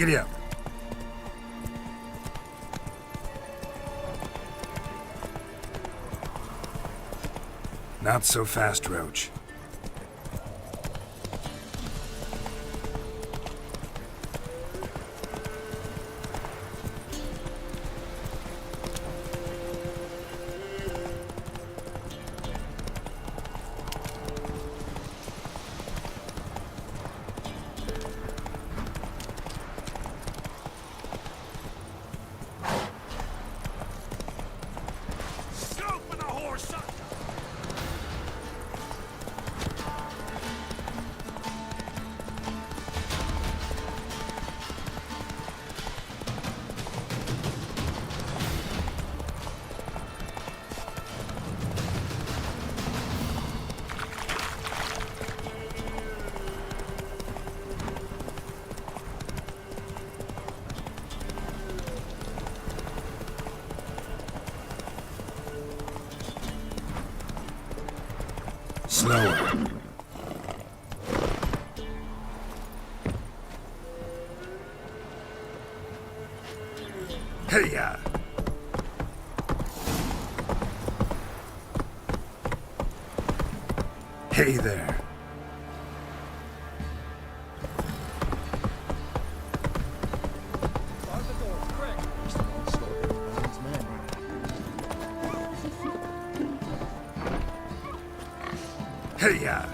Giddy up. Not so fast, Roach. Slower. Hey-ya! Hey there. Hey-ya!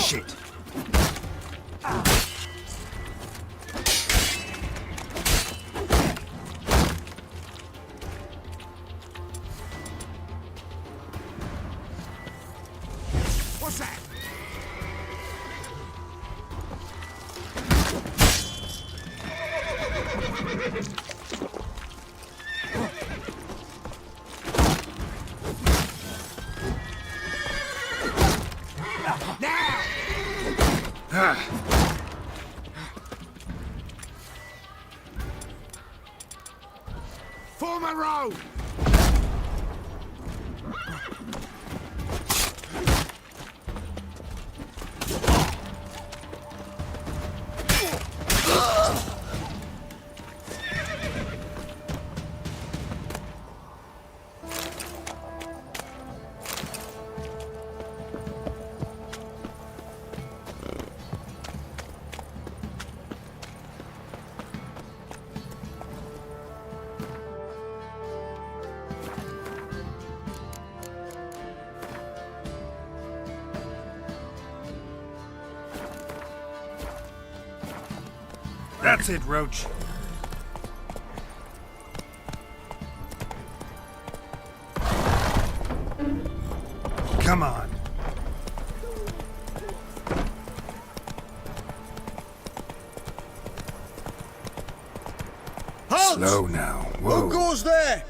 Shit. What's that? Form a row! That's it, Roach. Come on. Halt! Slow now. Whoa. Who goes there?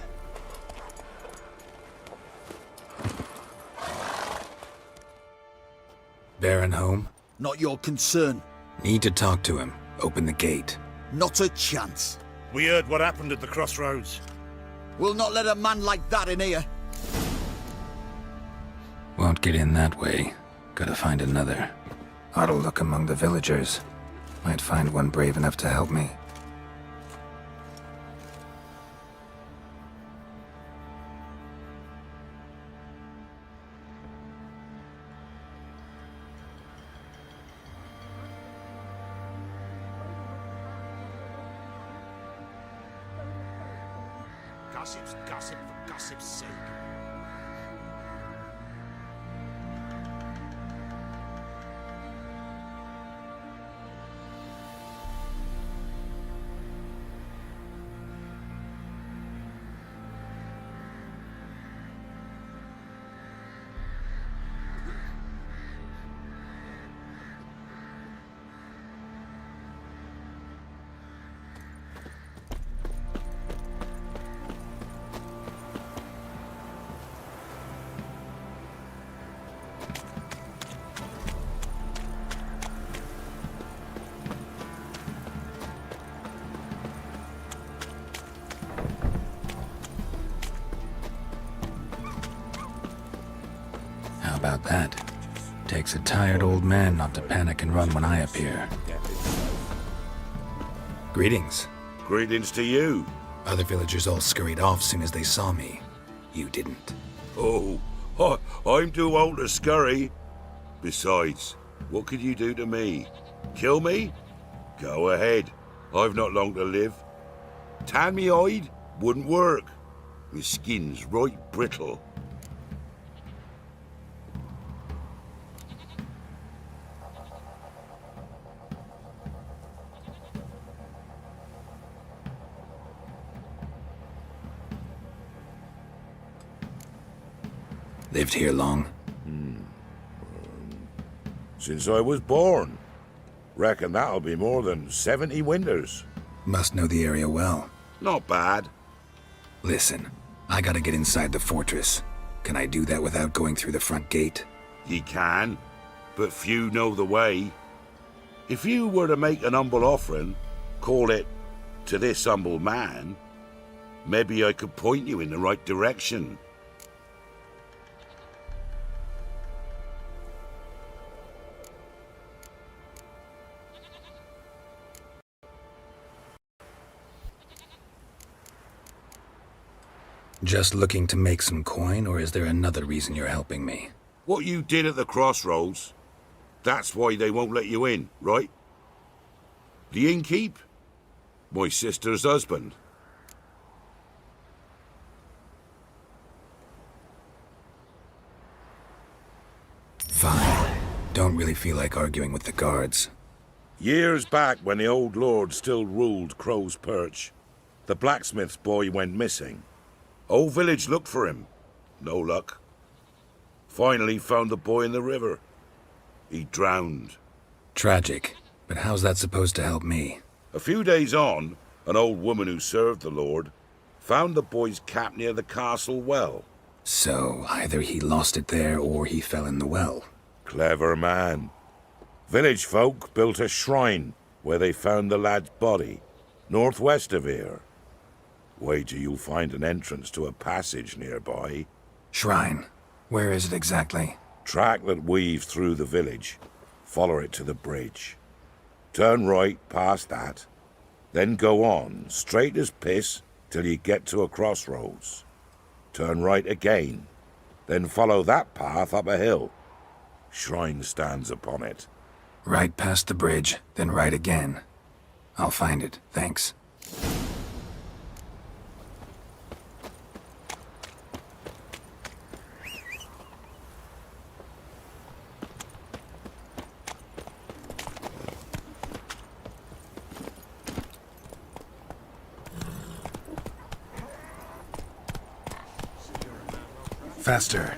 Baron home? Not your concern. Need to talk to him. Open the gate. Not a chance. We heard what happened at the crossroads. We'll not let a man like that in here. Won't get in that way. Gotta find another. Ought to look among the villagers. Might find one brave enough to help me. Gossip's gossip for gossip's sake. How about that? Takes a tired old man not to panic and run when I appear. Greetings. Greetings to you. Other villagers all scurried off soon as they saw me. You didn't. Oh, I'm too old to scurry. Besides, what could you do to me? Kill me? Go ahead. I've not long to live. Tan me hide? Wouldn't work. My skin's right brittle. Lived here long? Since I was born. Reckon that'll be more than 70 winters. Must know the area well. Not bad. Listen, I gotta get inside the fortress. Can I do that without going through the front gate? Ye can, but few know the way. If you were to make an humble offering, call it, to this humble man, maybe I could point you in the right direction. Just looking to make some coin, or is there another reason you're helping me? What you did at the crossroads, that's why they won't let you in, right? The innkeep? My sister's husband. Fine. Don't really feel like arguing with the guards. Years back, when the old lord still ruled Crow's Perch, the blacksmith's boy went missing. Whole village looked for him. No luck. Finally found the boy in the river. He drowned. Tragic. But how's that supposed to help me? A few days on, an old woman who served the lord found the boy's cap near the castle well. So, either he lost it there or he fell in the well. Clever man. Village folk built a shrine where they found the lad's body, northwest of here. Wait till you'll find an entrance to a passage nearby. Shrine. Where is it exactly? Track that weaves through the village. Follow it to the bridge. Turn right past that. Then go on, straight as piss, till you get to a crossroads. Turn right again. Then follow that path up a hill. Shrine stands upon it. Right past the bridge, then right again. I'll find it, thanks. Faster.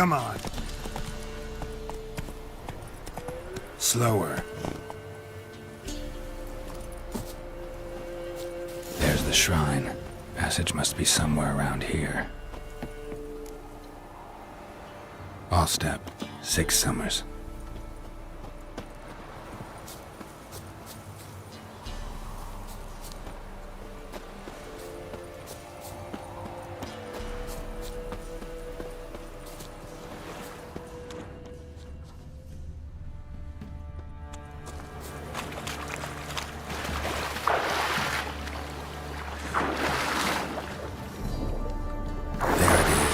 Come on. Slower. There's the shrine. Passage must be somewhere around here. All step, 6 summers. There it is.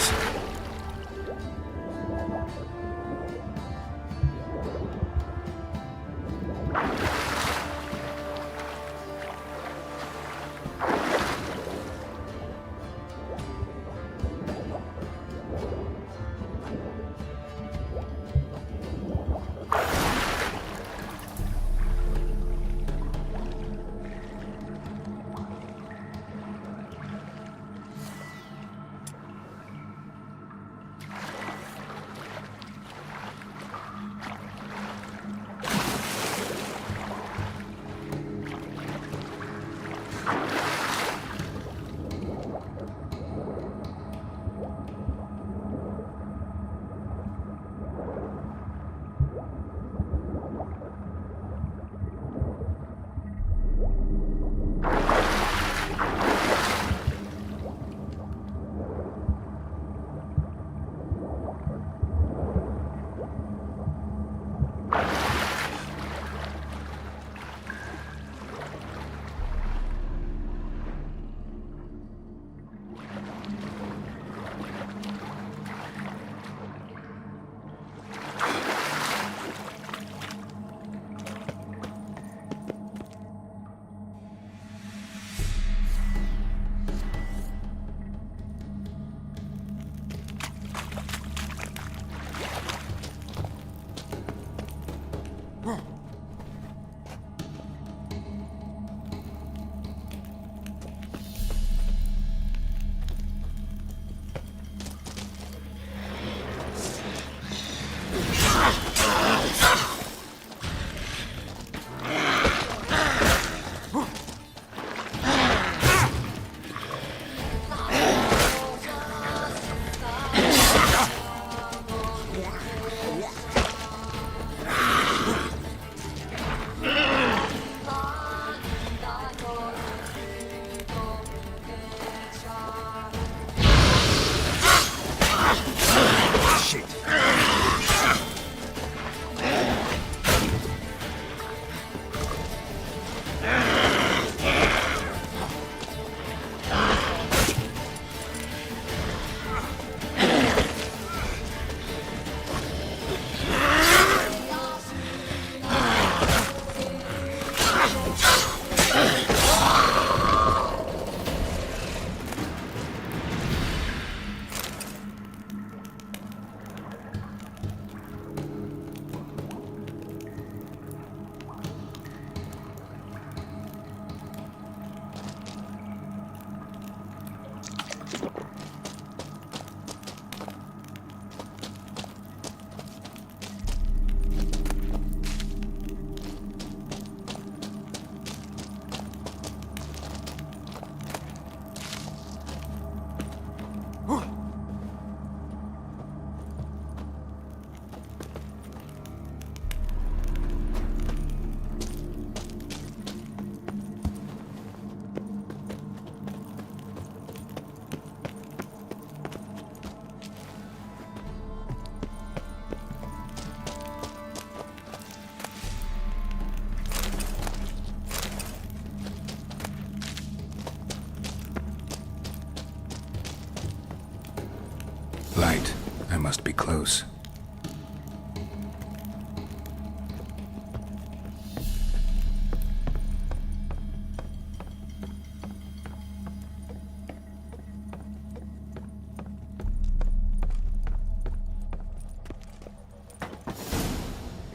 Light. I must be close.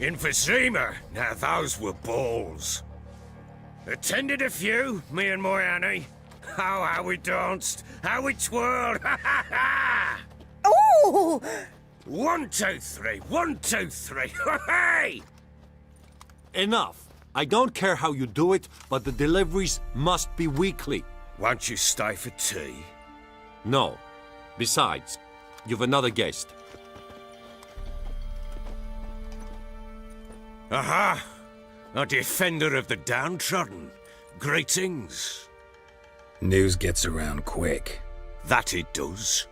Emphysema. Now those were balls. Attended a few, me and my Annie. Oh, how we danced, how we twirled, ha ha ha! Oh, 1, 2, 3. 1, 2, 3. Hey! Enough. I don't care how you do it, but the deliveries must be weekly. Won't you stay for tea? No. Besides, you've another guest. Aha! A defender of the downtrodden. Greetings. News gets around quick. That it does.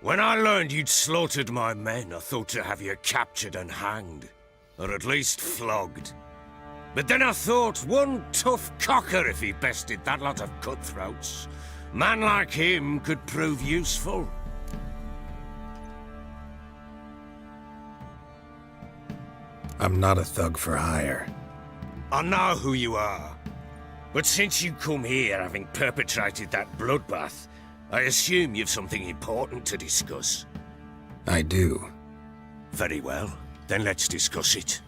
When I learned you'd slaughtered my men, I thought to have you captured and hanged. Or at least flogged. But then I thought, one tough cocker if he bested that lot of cutthroats. Man like him could prove useful. I'm not a thug for hire. I know who you are. But since you come here having perpetrated that bloodbath, I assume you've something important to discuss. I do. Very well, then let's discuss it.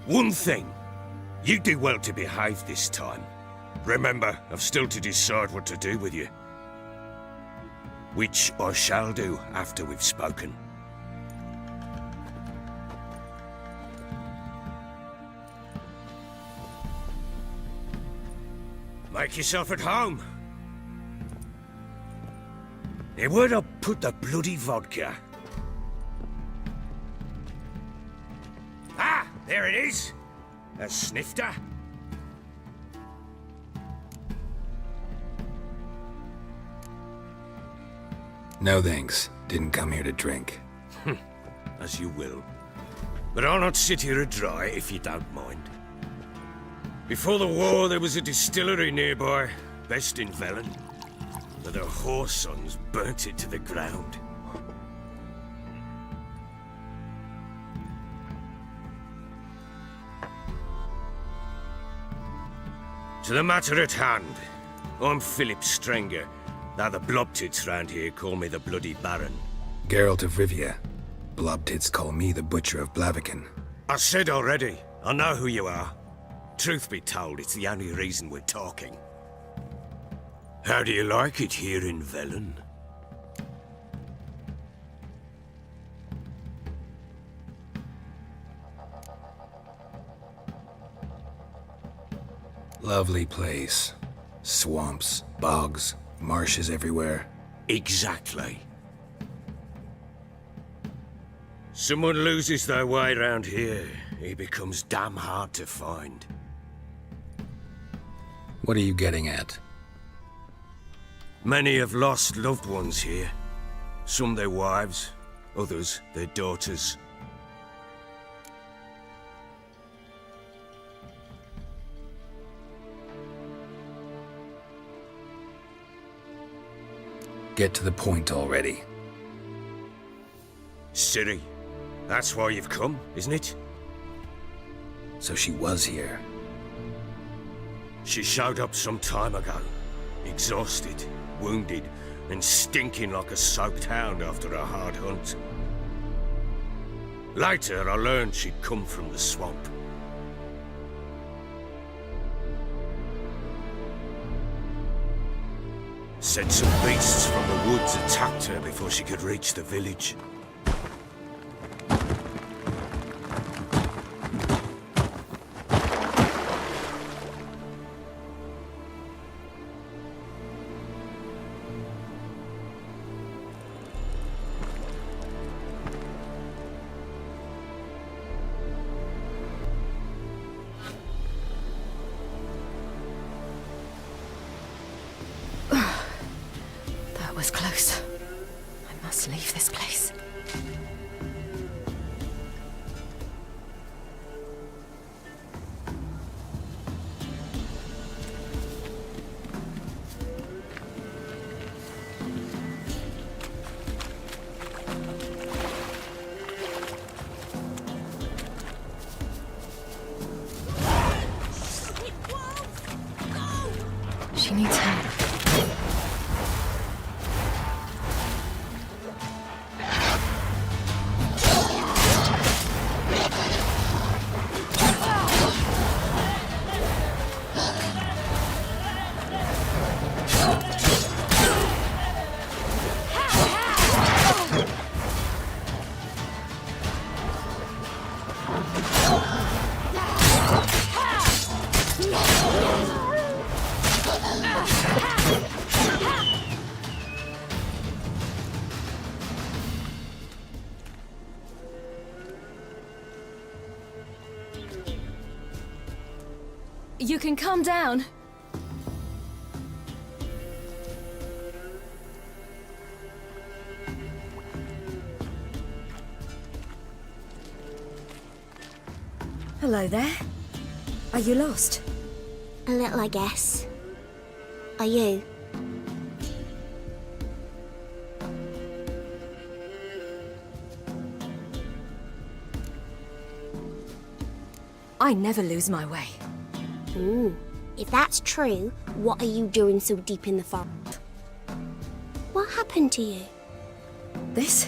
One thing. You do well to behave this time. Remember, I've still to decide what to do with you. Which I shall do after we've spoken. Make yourself at home. Now, where'd I put the bloody vodka? Ah, there it is. A snifter. No thanks. Didn't come here to drink. As you will. But I'll not sit here dry if you don't mind. Before the war, there was a distillery nearby, best in Velen. But the whore sons burnt it to the ground. To the matter at hand, I'm Philip Strenger. Now the blobtits round here call me the Bloody Baron. Geralt of Rivia. Blobtits call me the Butcher of Blaviken. I said already, I know who you are. Truth be told, it's the only reason we're talking. How do you like it here in Velen? Lovely place. Swamps, bogs, marshes everywhere. Exactly. Someone loses their way around here, he becomes damn hard to find. What are you getting at? Many have lost loved ones here. Some their wives, others their daughters. Get to the point already. Ciri, that's why you've come, isn't it? So she was here. She showed up some time ago. Exhausted, wounded, and stinking like a soaked hound after a hard hunt. Later, I learned she'd come from the swamp. Said some beasts from the woods attacked her before she could reach the village. That was close. I must leave this place. She needs help. You can calm down. Hello there. Are you lost? A little, I guess. Are you? I never lose my way. Ooh. If that's true, what are you doing so deep in the forest? What happened to you? This?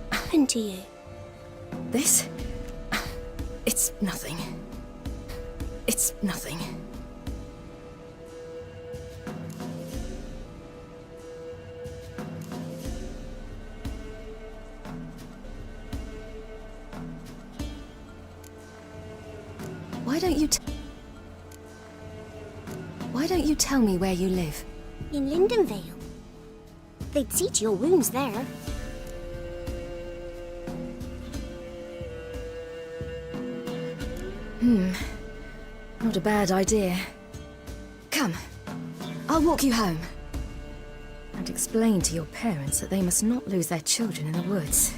What happened to you? This? It's nothing. It's nothing. Why don't you tell me where you live? In Lindenvale. They'd see to your wounds there. Not a bad idea. Come, I'll walk you home. And explain to your parents that they must not lose their children in the woods.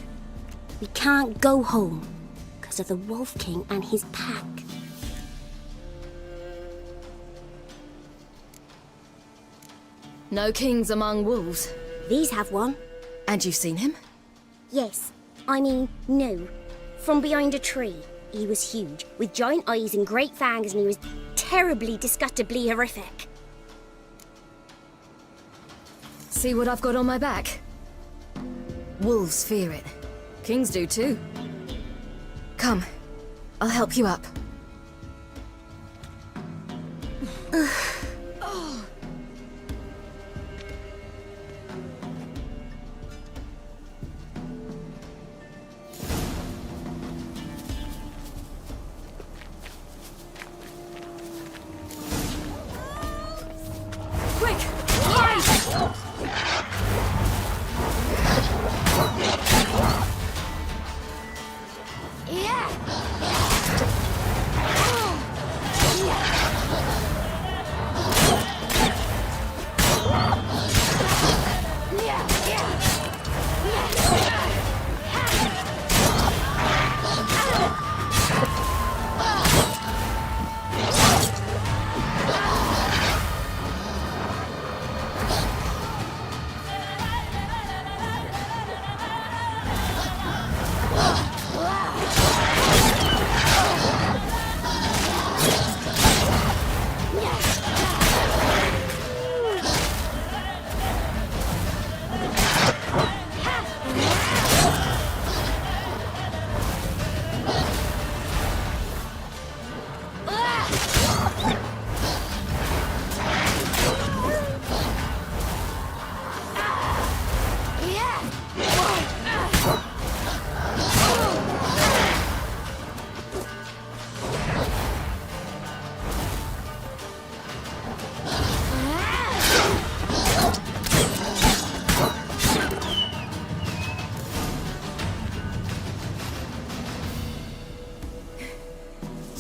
We can't go home because of the Wolf King and his pack. No kings among wolves. These have one. And you've seen him? Yes. I mean, no. From behind a tree. He was huge, with giant eyes and great fangs, and he was terribly, disgustingly horrific. See what I've got on my back? Wolves fear it. Kings do too. Come, I'll help you up.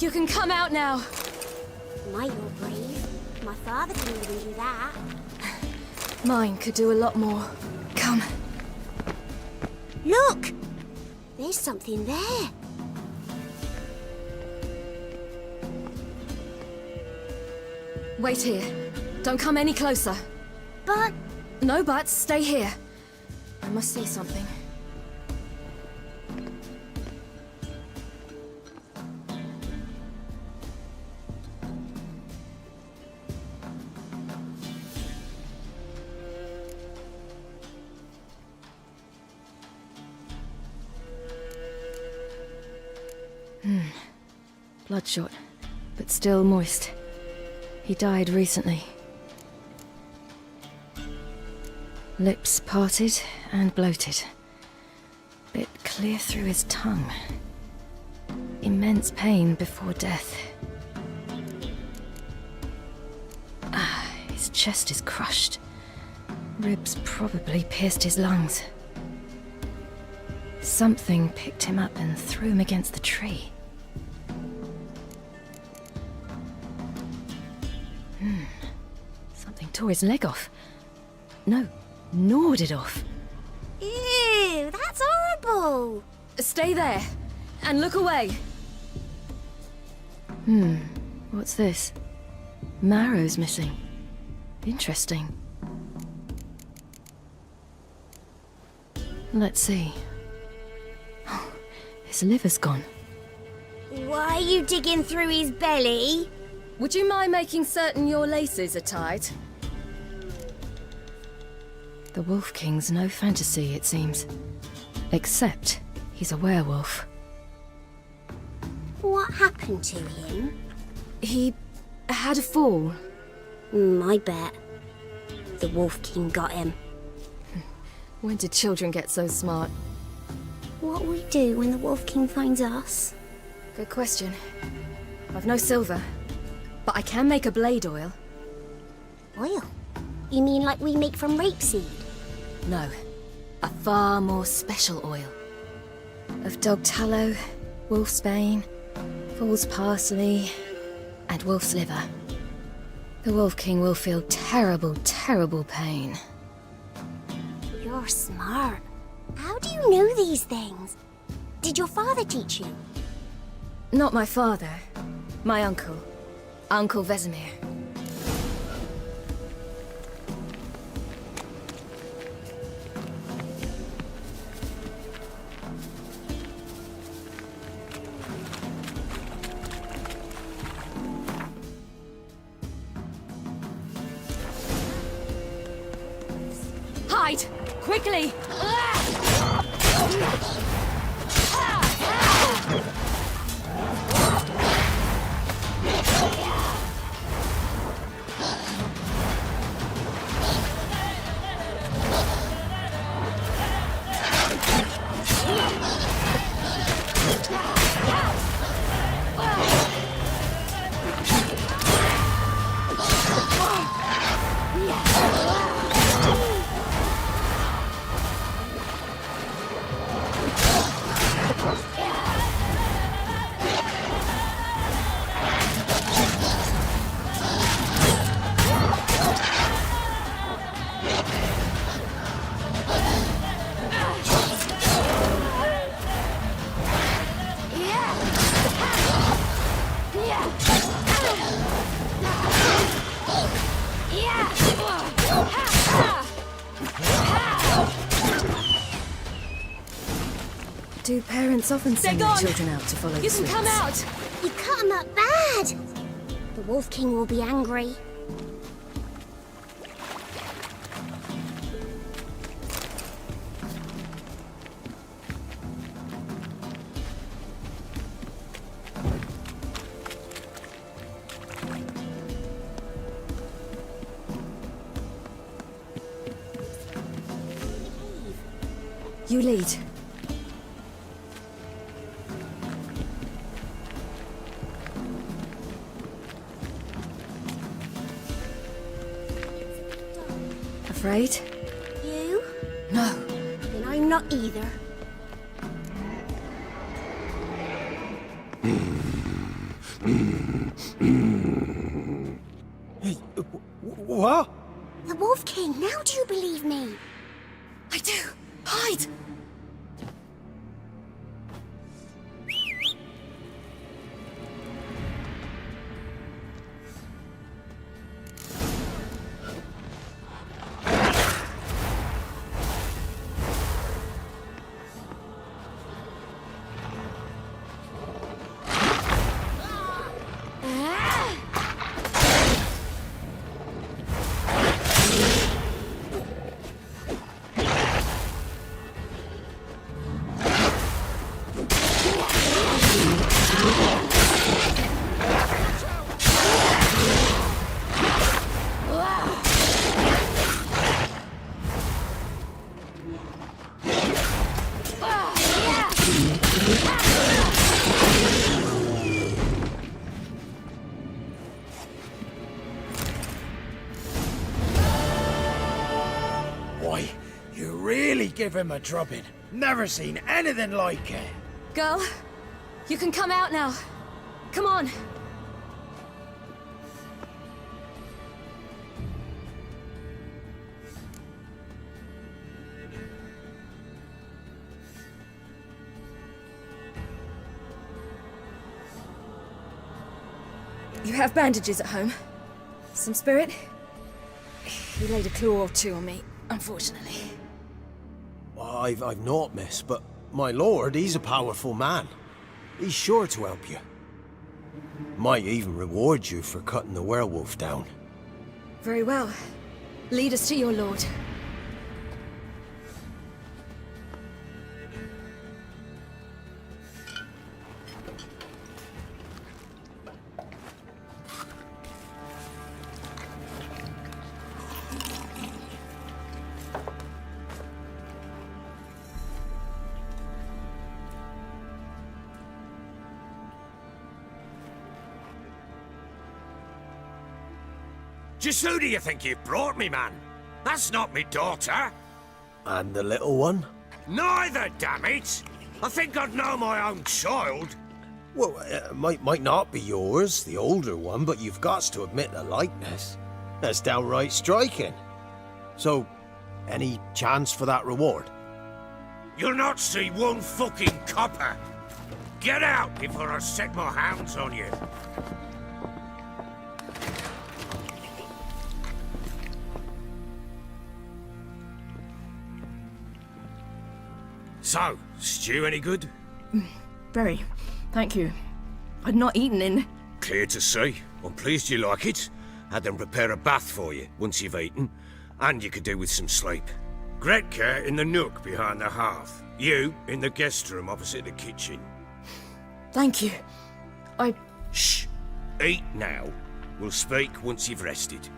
You can come out now. My, you're brave. My father couldn't even do that. Mine could do a lot more. Come. Look! There's something there. Wait here. Don't come any closer. But... No buts. Stay here. I must see something. Bloodshot, but still moist. He died recently. Lips parted and bloated. Bit clear through his tongue. Immense pain before death. His chest is crushed. Ribs probably pierced his lungs. Something picked him up and threw him against the tree. tore his leg off. No, gnawed it off. Ew, that's horrible. Stay there and look away. What's this? Marrow's missing. Interesting. Let's see. Oh, his liver's gone. Why are you digging through his belly? Would you mind making certain your laces are tied? The Wolf King's no fantasy, it seems. Except he's a werewolf. What happened to him? He had a fall. I bet. The Wolf King got him. When did children get so smart? What will we do when the Wolf King finds us? Good question. I've no silver, but I can make a blade oil. Oil? You mean like we make from rapeseed? No, a far more special oil. Of dog tallow, wolf's bane, fool's parsley, and wolf's liver. The Wolf King will feel terrible, terrible pain. You're smart. How do you know these things? Did your father teach you? Not my father. My uncle. Uncle Vesemir. Hide! Quickly! Do parents often send their children out to follow the You can come out! You cut him up bad! The Wolf King will be angry. You lead. Afraid? You? No. Then I'm not either. What? The Wolf King, now do you believe me? I do. Hide! Boy, you really give him a drubbing. Never seen anything like it. Girl, you can come out now. Come on. You have bandages at home? Some spirit? He laid a claw or two on me, unfortunately. I've not, miss, but my lord, he's a powerful man. He's sure to help you. Might even reward you for cutting the werewolf down. Very well. Lead us to your lord. Just who do you think you brought me, man? That's not me daughter. And the little one? Neither, damn it! I think I'd know my own child. Well, it might not be yours, the older one, but you've got to admit the likeness. That's downright striking. So, any chance for that reward? You'll not see one fucking copper. Get out before I set my hounds on you. So, stew any good? Very. Thank you. I'd not eaten in... Clear to see. I'm pleased you like it. Had them prepare a bath for you once you've eaten, and you could do with some sleep. Gretka in the nook behind the hearth. You in the guest room opposite the kitchen. Thank you. Shh. Eat now. We'll speak once you've rested.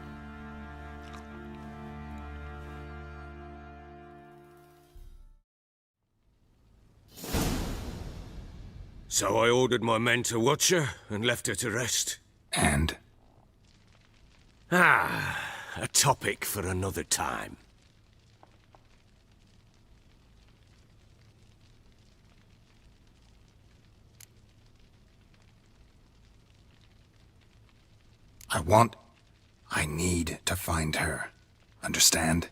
So I ordered my men to watch her and left her to rest. And? A topic for another time. I need to find her. Understand?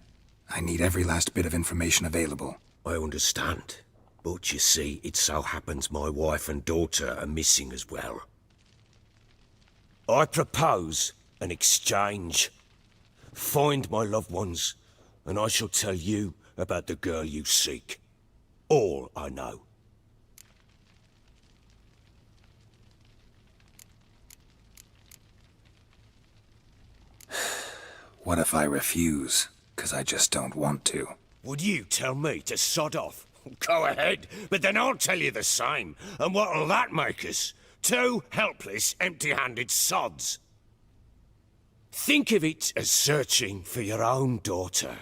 I need every last bit of information available. I understand. But you see, it so happens my wife and daughter are missing as well. I propose an exchange. Find my loved ones, and I shall tell you about the girl you seek. All I know. What if I refuse? 'Cause I just don't want to. Would you tell me to sod off? Go ahead, but then I'll tell you the same. And what'll that make us? Two helpless, empty-handed sods. Think of it as searching for your own daughter.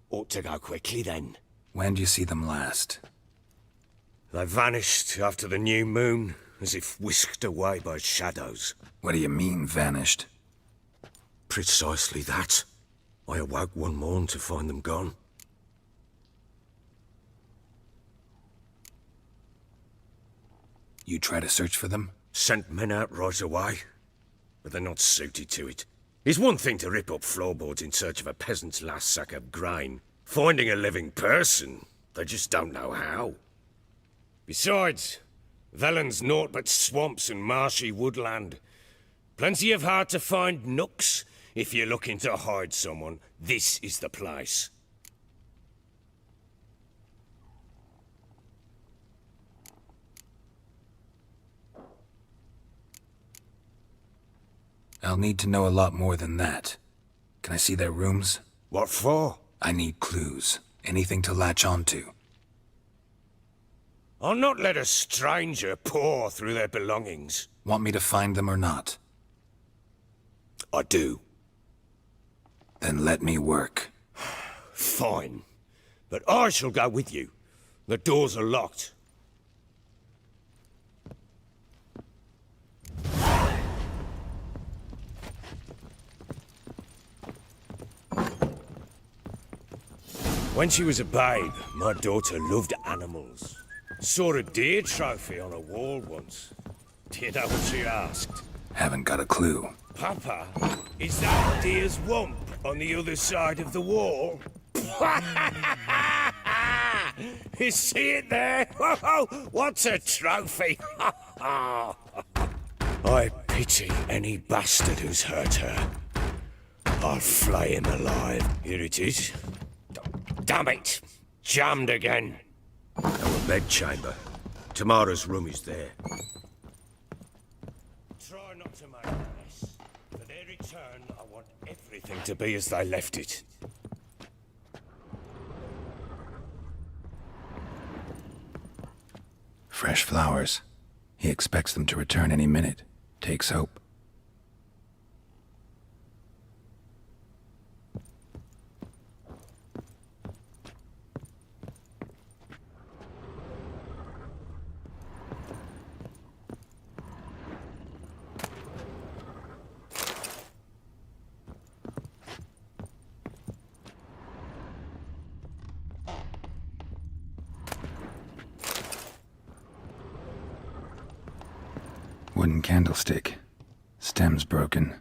Ought to go quickly then. When do you see them last? They vanished after the new moon, as if whisked away by shadows. What do you mean, vanished? Precisely that. I awoke one morn to find them gone. You try to search for them? Sent men out right away, but they're not suited to it. It's one thing to rip up floorboards in search of a peasant's last sack of grain. Finding a living person, they just don't know how. Besides, Velen's naught but swamps and marshy woodland. Plenty of hard-to-find nooks. If you're looking to hide someone, this is the place. I'll need to know a lot more than that. Can I see their rooms? What for? I need clues. Anything to latch onto. I'll not let a stranger pore through their belongings. Want me to find them or not? I do. Then let me work. Fine. But I shall go with you. The doors are locked. When she was a babe, my daughter loved animals. Saw a deer trophy on a wall once. Do you know what she asked? Haven't got a clue. Papa, is that deer's wump on the other side of the wall? You see it there? Whoa, what's a trophy? I Pity any bastard who's hurt her. I'll flay him alive. Here it is. Damn it! Jammed again. Our bedchamber. Tamara's room is there. Try not to make a mess. For their return, I want everything to be as they left it. Fresh flowers. He expects them to return any minute. Takes hope. Wooden candlestick. Stem's broken.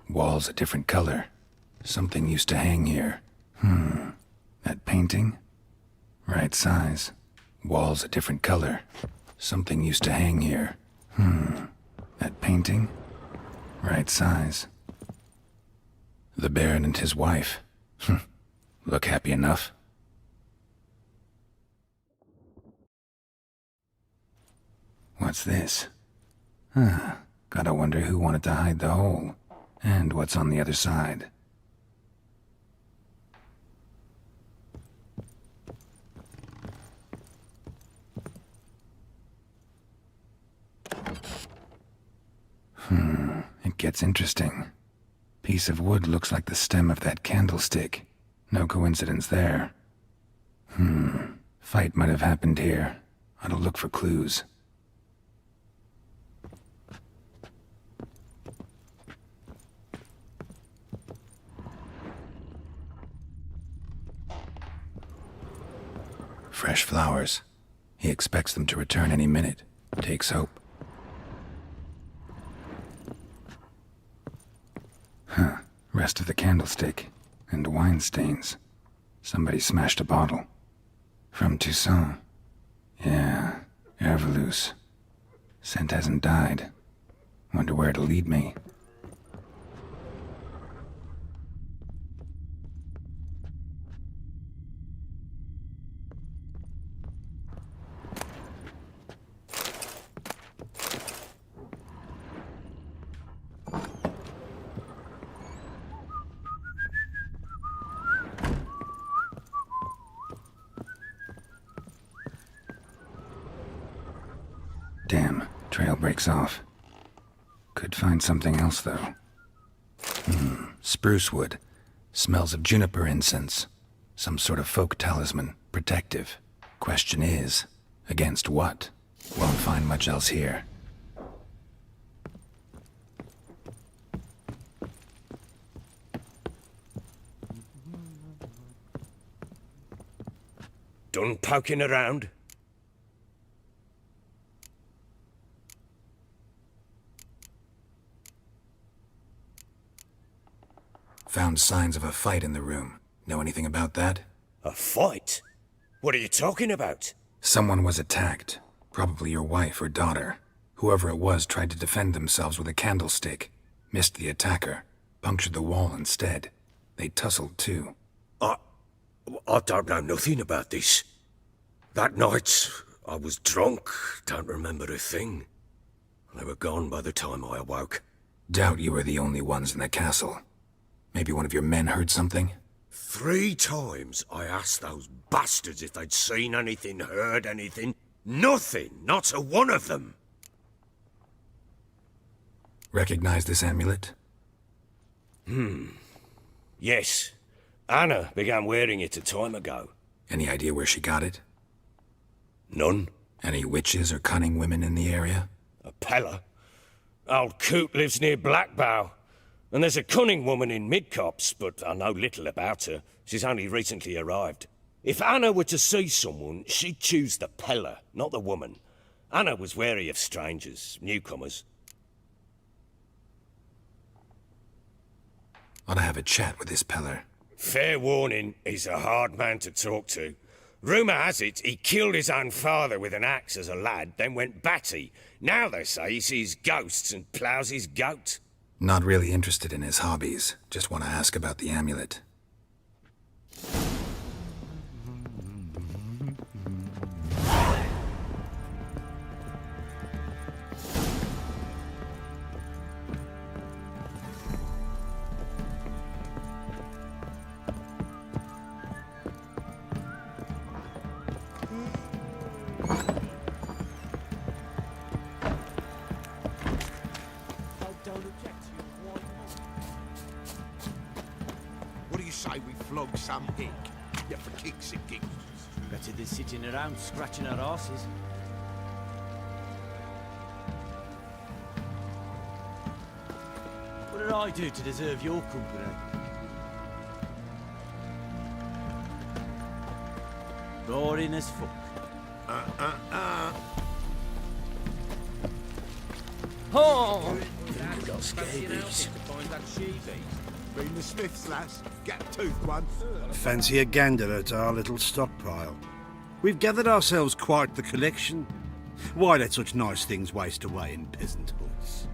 Wall's a different color. Something used to hang here. That painting? Right size. Wall's a different color. Something used to hang here. That painting? Right size. The Baron and his wife. Look happy enough. What's this? Gotta wonder who wanted to hide the hole. And what's on the other side. It gets interesting. Piece of wood looks like the stem of that candlestick. No coincidence there. Fight might have happened here. Ought to look for clues. Fresh flowers. He expects them to return any minute. Takes hope. Rest of the candlestick. And wine stains. Somebody smashed a bottle. From Toussaint. Yeah, Herveloos. Scent hasn't died. Wonder where it'll lead me. Damn, trail breaks off. Could find something else, though. Spruce wood. Smells of juniper incense. Some sort of folk talisman. Protective. Question is, against what? Won't find much else here. Done poking around? Found signs of a fight in the room. Know anything about that? A fight? What are you talking about? Someone was attacked. Probably your wife or daughter. Whoever it was tried to defend themselves with a candlestick. Missed the attacker. Punctured the wall instead. They tussled too. I don't know nothing about this. That night, I was drunk. Don't remember a thing. They were gone by the time I awoke. Doubt you were the only ones in the castle. Maybe one of your men heard something? 3 times I asked those bastards if they'd seen anything, heard anything. Nothing, not a one of them. Recognize this amulet? Yes. Anna began wearing it a time ago. Any idea where she got it? None. Any witches or cunning women in the area? A Pella. Old Coot lives near Blackbow. And there's a cunning woman in Midcopse, but I know little about her. She's only recently arrived. If Anna were to see someone, she'd choose the Pella, not the woman. Anna was wary of strangers, newcomers. Ought to have a chat with this peller. Fair warning, he's a hard man to talk to. Rumour has it he killed his own father with an axe as a lad, then went batty. Now they say he sees ghosts and ploughs his goat. Not really interested in his hobbies. Just want to ask about the amulet. What do you say we flog some hick? Yeah, for kicks and giggles. Better than sitting around scratching our asses. What did I do to deserve your company? Boring as fuck. Oh! You got scabies. Been the Smiths, lass. Get a tooth one. Fancy a gander at our little stockpile. We've gathered ourselves quite the collection. Why let such nice things waste away in peasant hoods?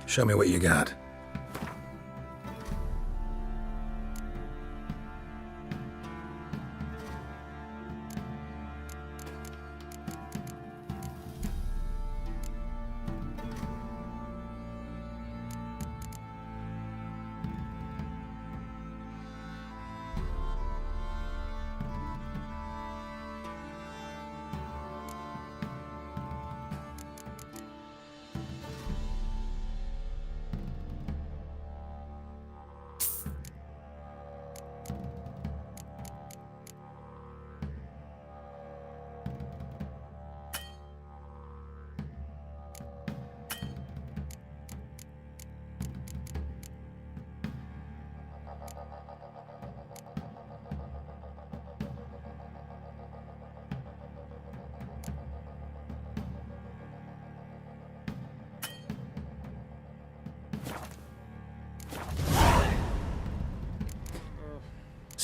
Show me what you got.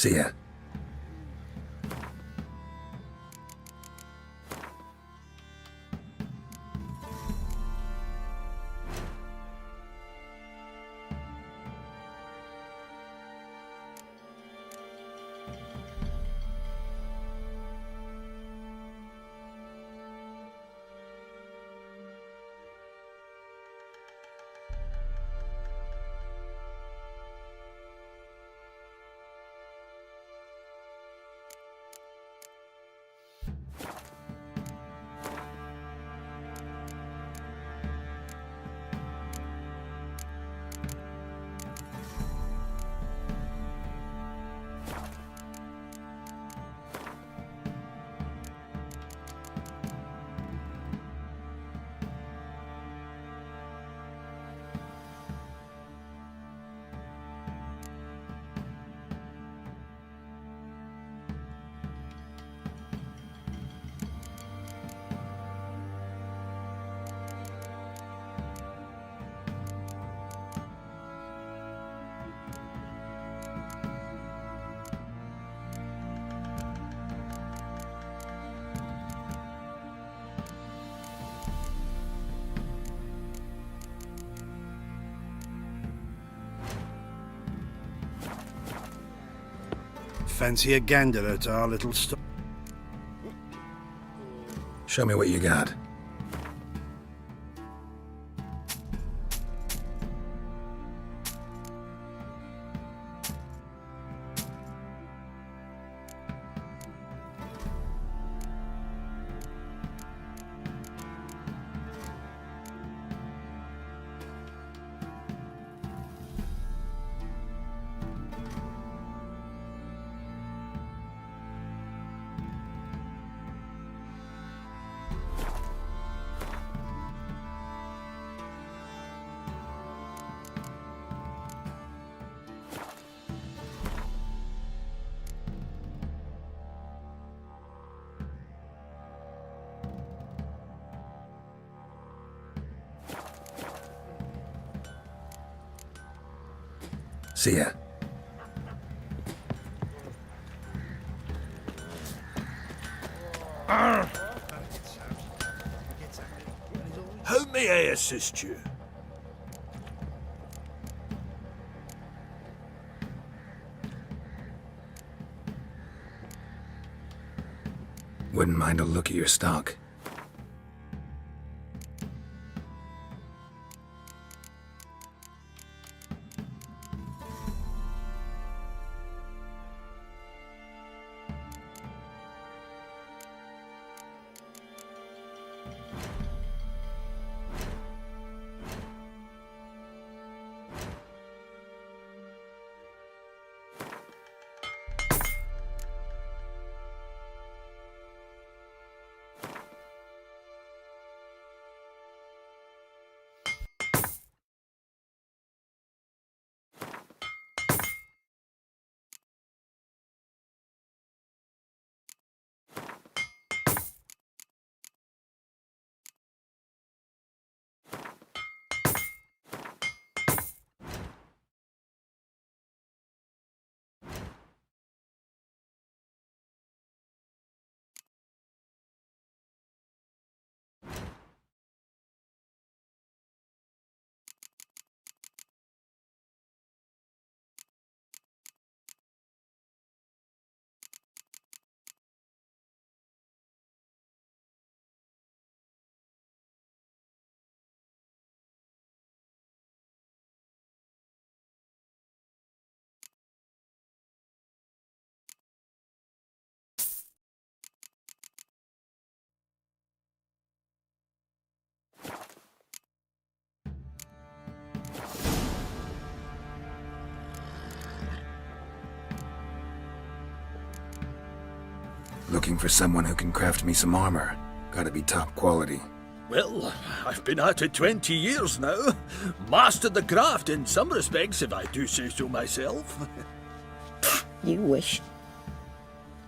See ya. Fancy a gander at our little stock. Show me what you got. See ya. How may I assist you? Wouldn't mind a look at your stock. Looking for someone who can craft me some armor. Gotta be top quality. Well, I've been at it 20 years now. Mastered the craft in some respects, if I do say so myself. You wish.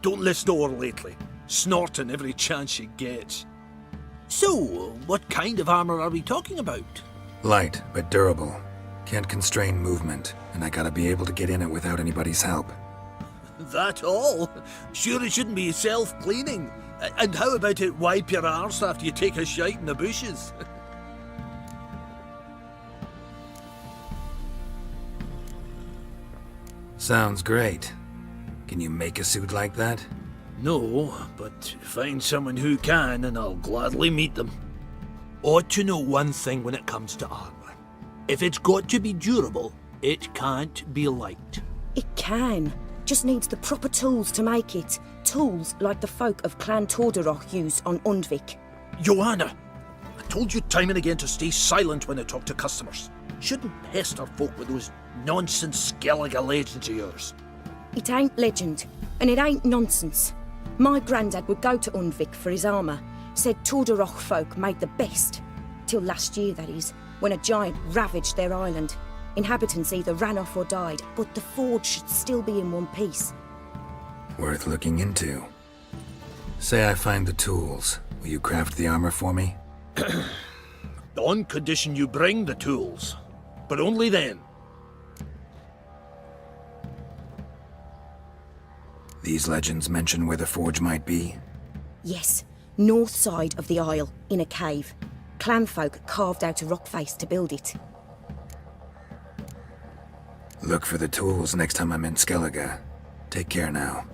Don't list to her lately. Snorting every chance she gets. So, what kind of armor are we talking about? Light, but durable. Can't constrain movement, and I gotta be able to get in it without anybody's help. That all? Sure it shouldn't be self-cleaning. And how about it wipe your arse after you take a shite in the bushes? Sounds great. Can you make a suit like that? No, but find someone who can and I'll gladly meet them. Ought to know one thing when it comes to armor. If it's got to be durable, it can't be light. It can. Just needs the proper tools to make it. Tools like the folk of Clan Tordarroch use on Undvik. Joanna, I told you time and again to stay silent when I talk to customers. Shouldn't pester folk with those nonsense Skellige legends of yours. It ain't legend, and it ain't nonsense. My granddad would go to Undvik for his armour. Said Tordarroch folk made the best. Till last year, that is, when a giant ravaged their island. Inhabitants either ran off or died, but the forge should still be in one piece. Worth looking into. Say I find the tools. Will you craft the armor for me? On condition you bring the tools. But only then. These legends mention where the forge might be? Yes, north side of the isle, in a cave. Clanfolk carved out a rock face to build it. Look for the tools next time I'm in Skellige. Take care now.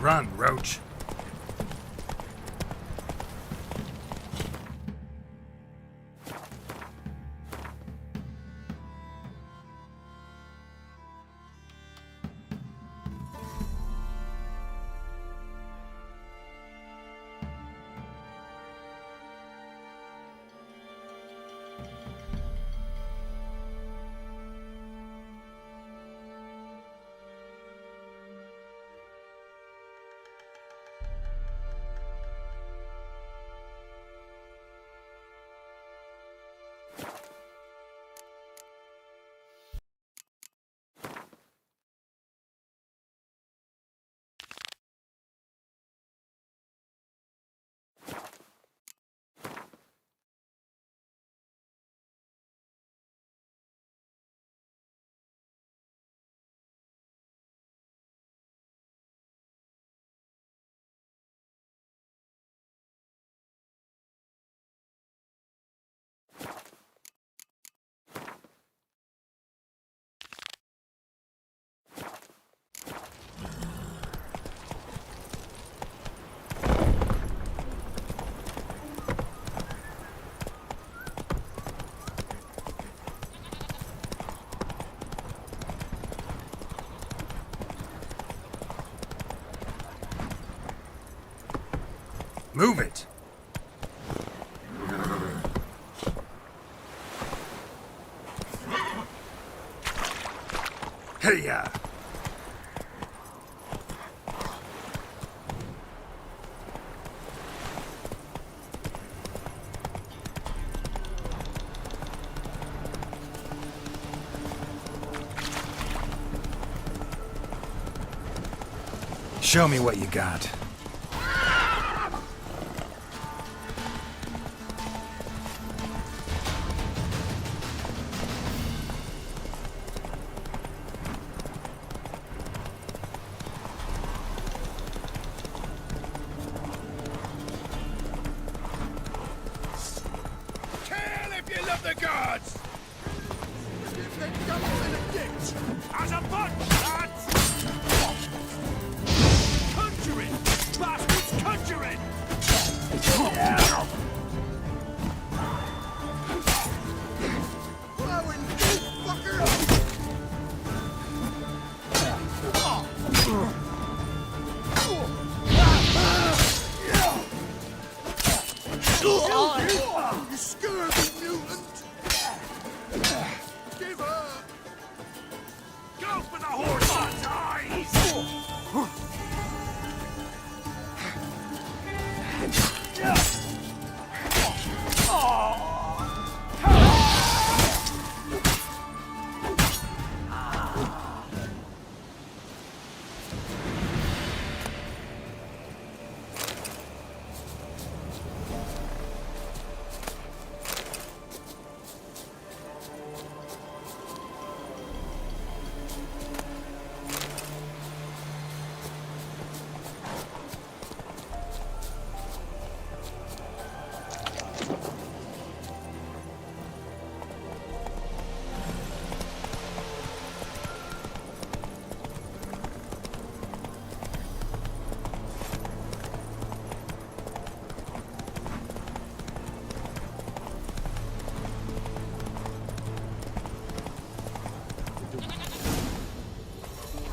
Run, Roach. Move it! Hey-ya! Show me what you got. The guards! As a bunch, lads! Conjuring! Bastards conjuring! Plowing deep, fucker! You scurvy mutant! Give up! Go for the horse's eyes!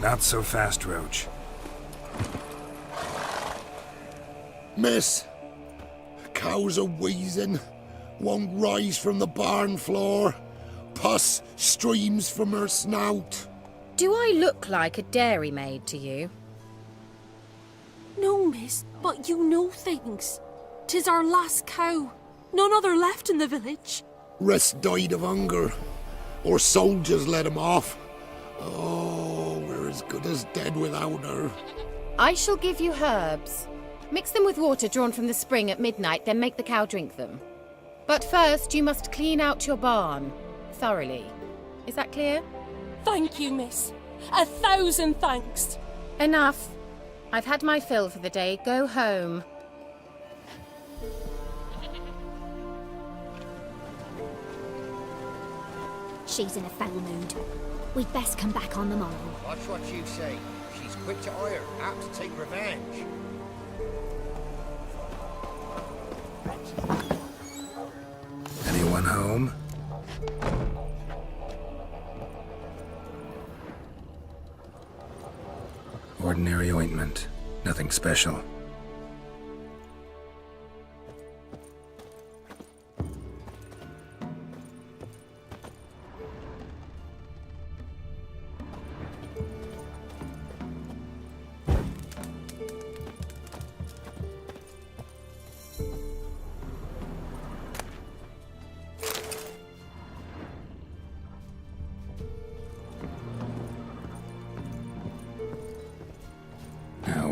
Not so fast, Roach. Miss, cows are wheezing, won't rise from the barn floor. Pus streams from her snout. Do I look like a dairymaid to you? No, miss, but you know things. 'Tis our last cow. None other left in the village. Rest died of hunger, or soldiers let him off. Oh, we're as good as dead without her. I shall give you herbs. Mix them with water drawn from the spring at midnight, then make the cow drink them. But first, you must clean out your barn thoroughly. Is that clear? Thank you, miss. 1,000 thanks. Enough. I've had my fill for the day. Go home. She's in a foul mood. We'd best come back on the morrow. Watch what you say. She's quick quick to ire, apt to take revenge. Anyone home? Ordinary ointment. Nothing special.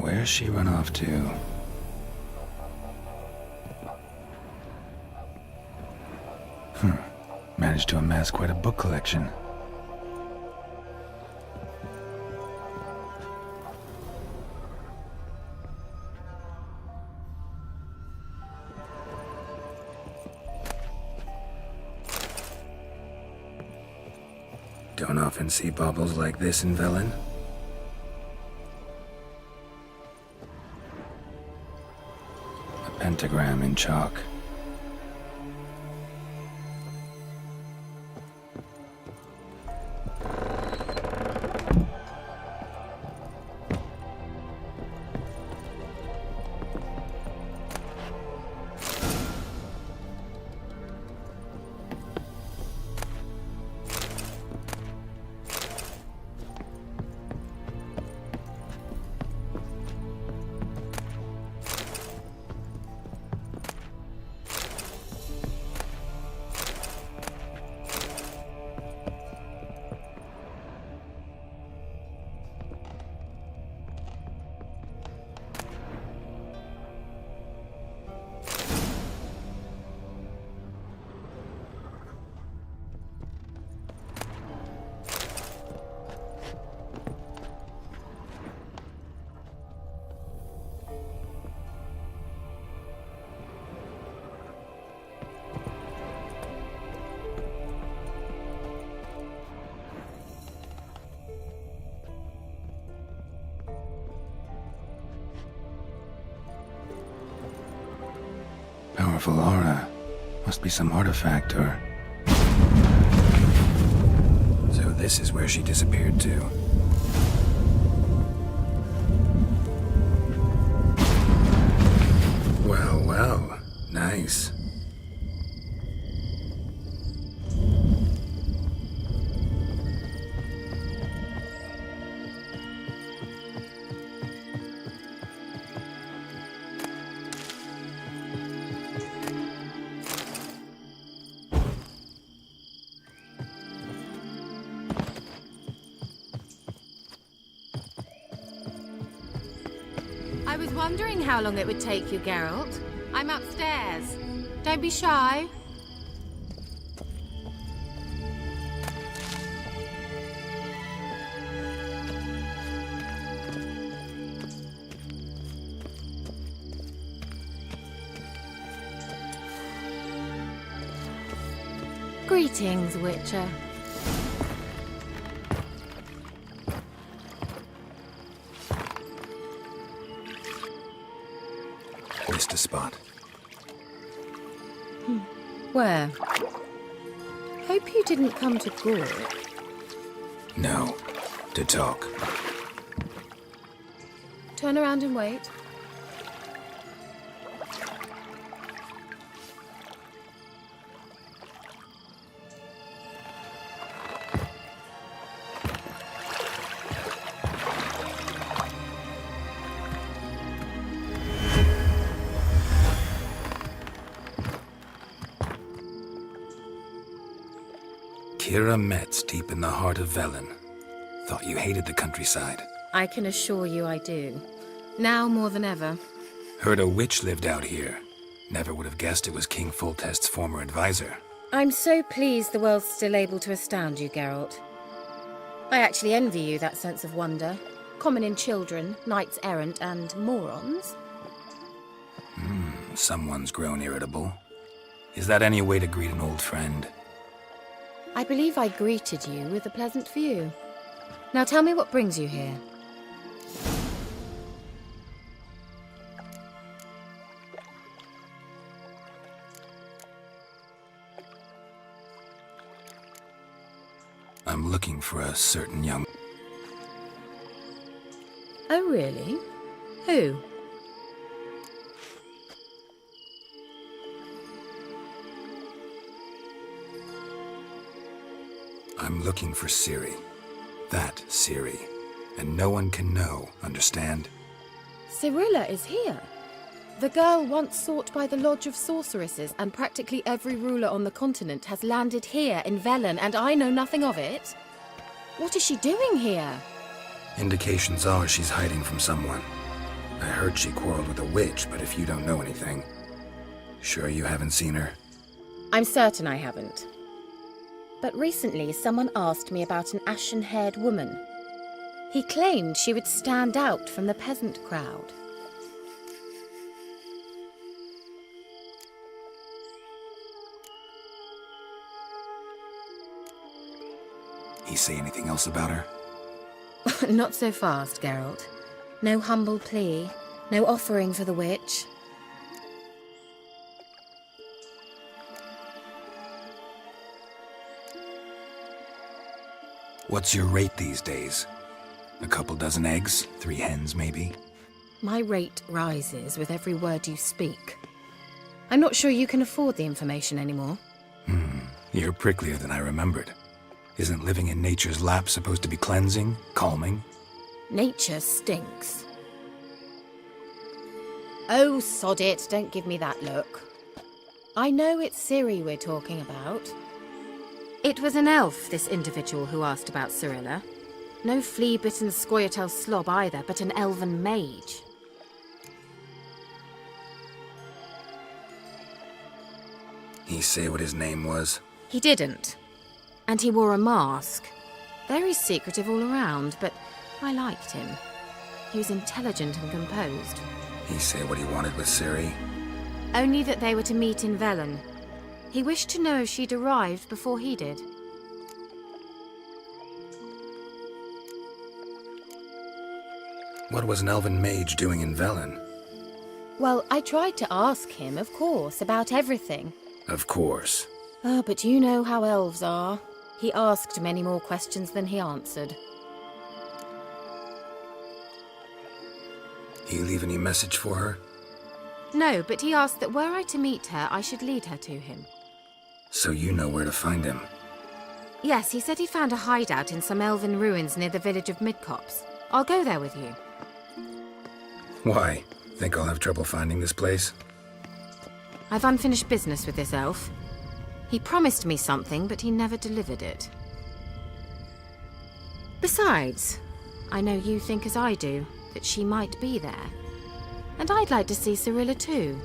Where's she run off to? Managed to amass quite a book collection. Don't often see baubles like this in Velen. Pentagram in chalk. Powerful aura. Must be some artifact or... So this is where she disappeared to. Well, well. Nice. I was wondering how long it would take you, Geralt. I'm upstairs. Don't be shy. Greetings, Witcher. Missed a spot. Where? Hope you didn't come to Gore. No. To talk. Turn around and wait. Kira Metz, deep in the heart of Velen. Thought you hated the countryside. I can assure you I do. Now more than ever. Heard a witch lived out here. Never would have guessed it was King Foltest's former advisor. I'm so pleased the world's still able to astound you, Geralt. I actually envy you that sense of wonder. Common in children, knights errant, and morons. Someone's grown irritable. Is that any way to greet an old friend? I believe I greeted you with a pleasant view. Now tell me what brings you here. for a certain young... Oh, really? Who? I'm looking for Ciri. That Ciri. And no one can know, understand? Cirilla is here. The girl once sought by the Lodge of Sorceresses, and practically every ruler on the continent has landed here in Velen, and I know nothing of it. What is she doing here? Indications are she's hiding from someone. I heard she quarreled with a witch, but if you don't know anything... Sure you haven't seen her? I'm certain I haven't. But recently someone asked me about an ashen-haired woman. He claimed she would stand out from the peasant crowd. He say anything else about her? Not so fast, Geralt. No humble plea, no offering for the witch. What's your rate these days? A couple dozen eggs? 3 hens, maybe? My rate rises with every word you speak. I'm not sure you can afford the information anymore. You're pricklier than I remembered. Isn't living in nature's lap supposed to be cleansing, calming? Nature stinks. Oh, sod it, don't give me that look. I know it's Ciri we're talking about. It was an elf, this individual who asked about Cirilla. No flea-bitten Scoia'tael slob either, but an elven mage. He say what his name was? He didn't. And he wore a mask. Very secretive all around, but I liked him. He was intelligent and composed. He say what he wanted with Ciri? Only that they were to meet in Velen. He wished to know if she'd arrived before he did. What was an elven mage doing in Velen? Well, I tried to ask him, of course, about everything. Of course. Oh, but you know how elves are. He asked many more questions than he answered. He leave any message for her? No, but he asked that were I to meet her, I should lead her to him. So you know where to find him? Yes, he said he found a hideout in some elven ruins near the village of Midcopse. I'll go there with you. Why? Think I'll have trouble finding this place? I've unfinished business with this elf. He promised me something, but he never delivered it. Besides, I know you think as I do, that she might be there. And I'd like to see Cirilla too.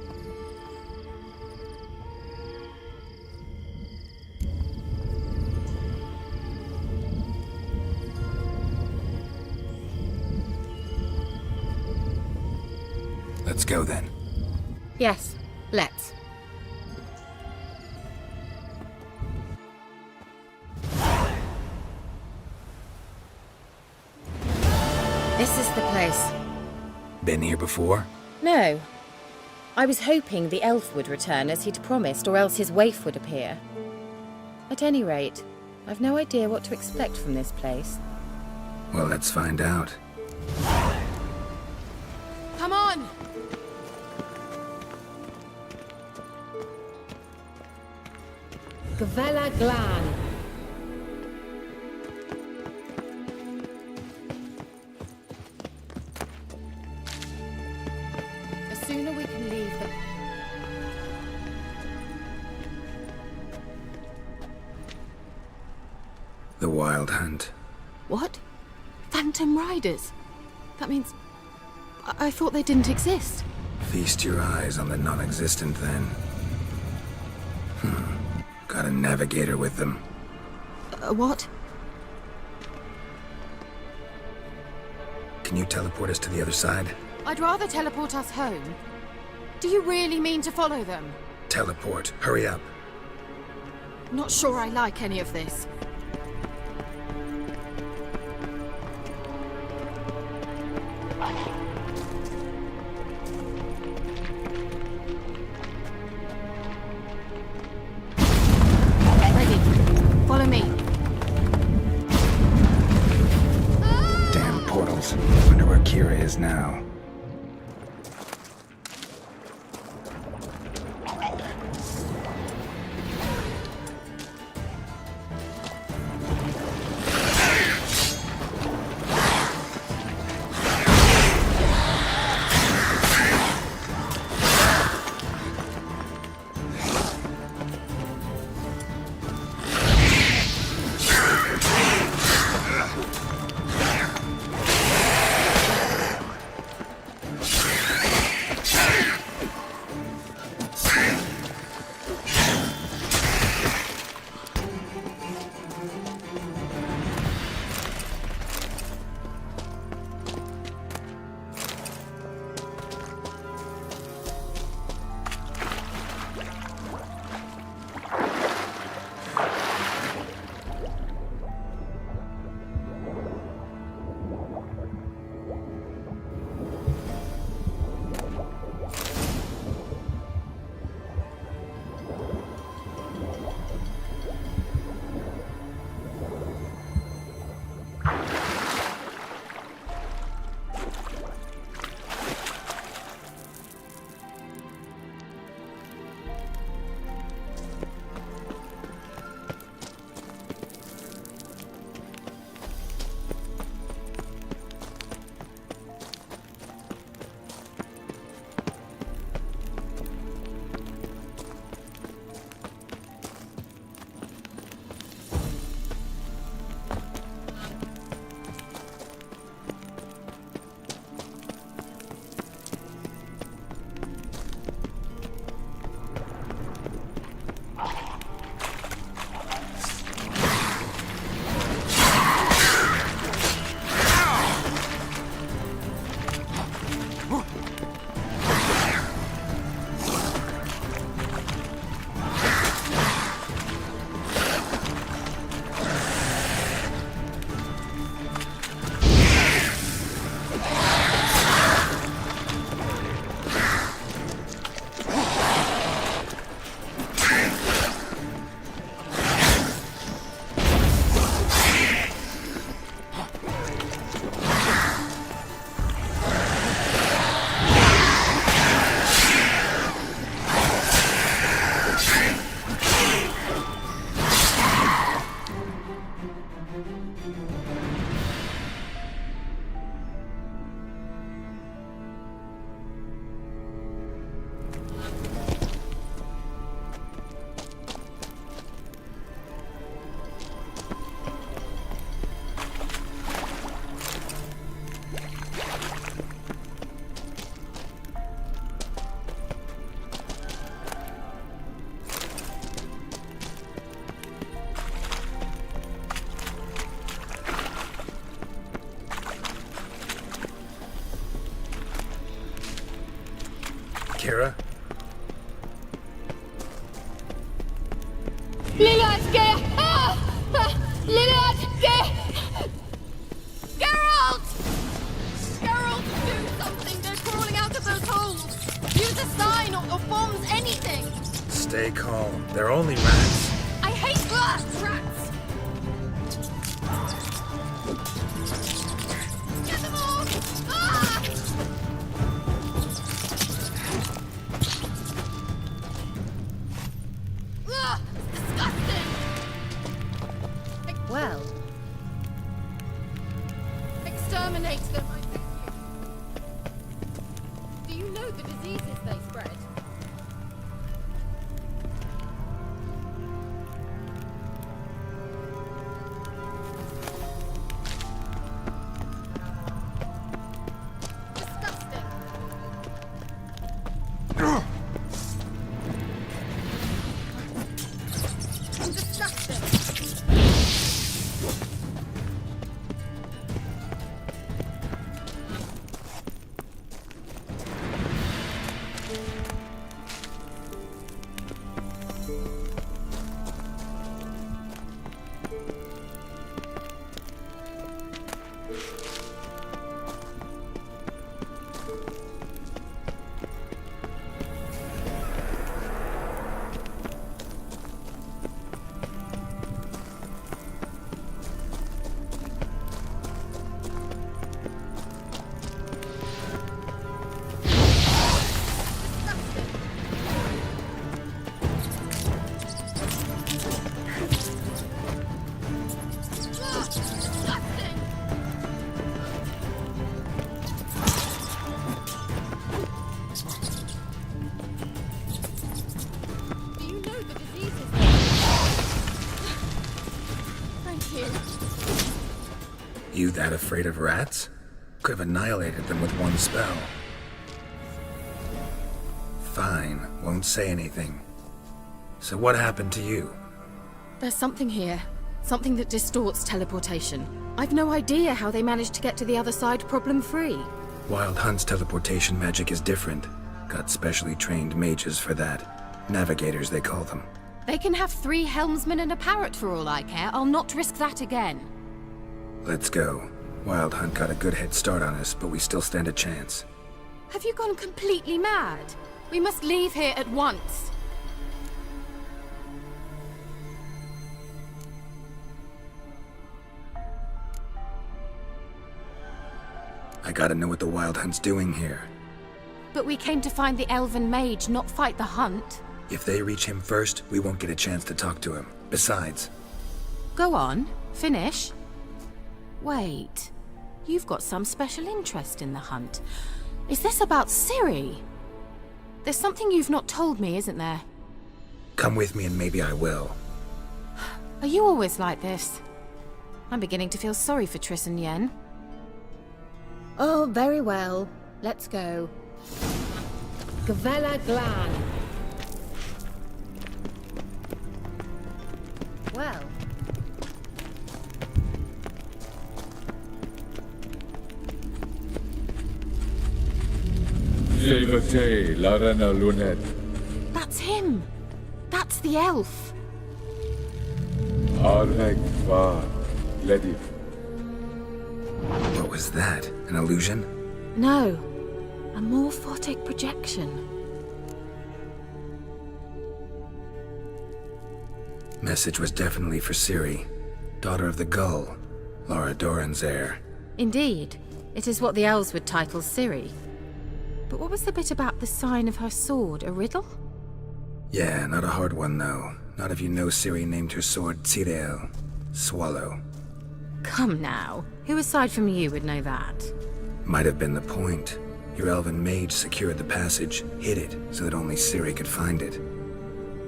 Let's go then. Yes, let's. This is the place. Been here before? No. I was hoping the elf would return as he'd promised, or else his waif would appear. At any rate, I've no idea what to expect from this place. Well, let's find out. Come on! Gavella Glan. The sooner we can leave The Wild Hunt. What? Phantom Riders? That means... I thought they didn't exist. Feast your eyes on the non-existent then. Got a navigator with them. What? Can you teleport us to the other side? I'd rather teleport us home. Do you really mean to follow them? Teleport. Hurry up. Not sure I like any of this. Ready. Follow me. walls. Wonder where Kira is now. Kira? Lillard, get! Lillard, get! Geralt! Geralt, do something! They're crawling out of those holes! Use a sign or bombs, anything! Stay calm. They're only rats. I hate rats! Get them off! Ah! Ugh, disgusting! Well, Exterminate them, I beg you. Do you know the diseases they spread? Disgusting. Disgusting. You that afraid of rats? Could have annihilated them with one spell. Fine, won't say anything. So what happened to you? There's something here. Something that distorts teleportation. I've no idea how they managed to get to the other side problem-free. Wild Hunt's teleportation magic is different. Got specially trained mages for that. Navigators, they call them. They can have 3 helmsmen and a parrot for all I care. I'll not risk that again. Let's go. Wild Hunt got a good head start on us, but we still stand a chance. Have you gone completely mad? We must leave here at once. I gotta know what the Wild Hunt's doing here. But we came to find the elven mage, not fight the hunt. If they reach him first, we won't get a chance to talk to him. Besides... Go on. Finish. Wait. You've got some special interest in the hunt. Is this about Ciri? There's something you've not told me, isn't there? Come with me and maybe I will. Are you always like this? I'm beginning to feel sorry for Triss and Yen. Oh, very well. Let's go. Gavella Glan. Well. That's him. That's the elf. What was that? An illusion? No. A morphotic projection. Message was definitely for Ciri, daughter of the Gull, Lara Doran's heir. Indeed. It is what the elves would title Ciri. But what was the bit about the sign of her sword? A riddle? Yeah, not a hard one though. Not if you know Ciri named her sword Tsirel, swallow. Come now. Who aside from you would know that? Might have been the point. Your elven mage secured the passage, hid it, so that only Ciri could find it.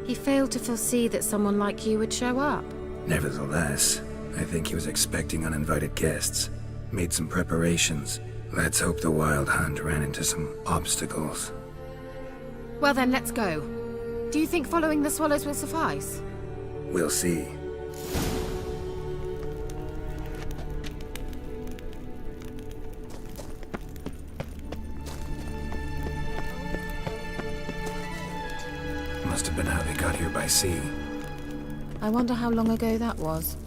He failed to foresee that someone like you would show up. Nevertheless, I think he was expecting uninvited guests. Made some preparations. Let's hope the Wild Hunt ran into some obstacles. Well then, let's go. Do you think following the swallows will suffice? We'll see. Must have been how they got here by sea. I wonder how long ago that was.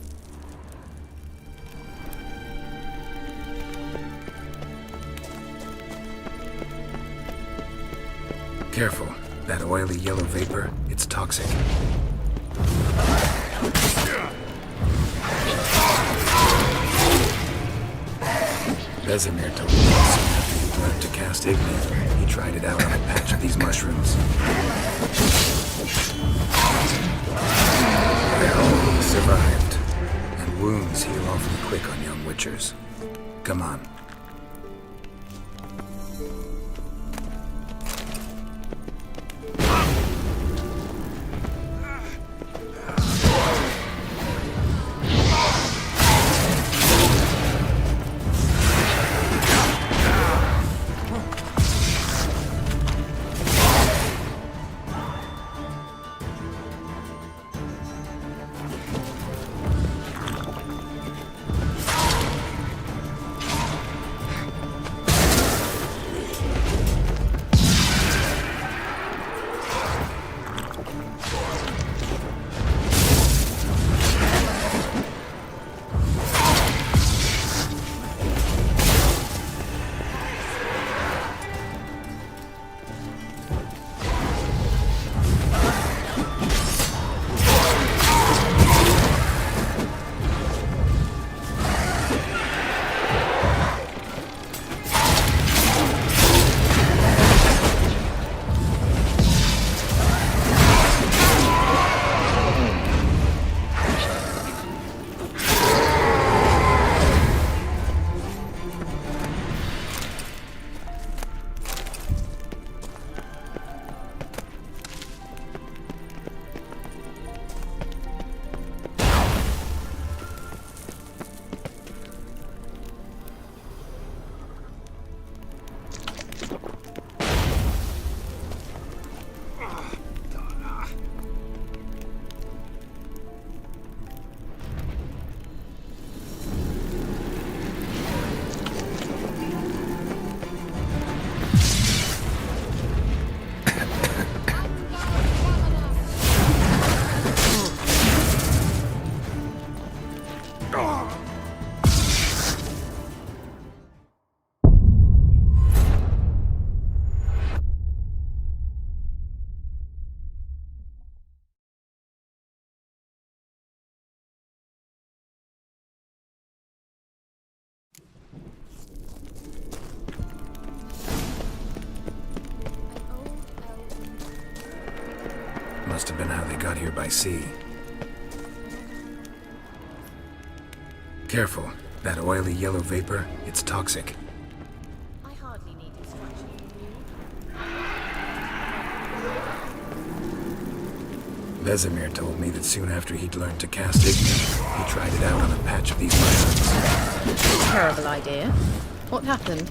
Careful. That oily yellow vapor, it's toxic. Vesemir told me he learned to cast Ignite. He tried it out on a patch of these mushrooms. Well, he survived. And wounds heal awfully quick on young witchers. Come on. must have been how they got here by sea. Careful. That oily yellow vapor, it's toxic. I hardly need instruction from you. Vesemir told me that soon after he'd learned to cast Igni, he tried it out on a patch of these mushrooms. Terrible idea. What happened?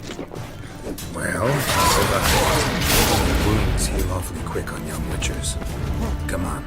Well, survived. Wounds heal awfully quick on young witchers. Come on.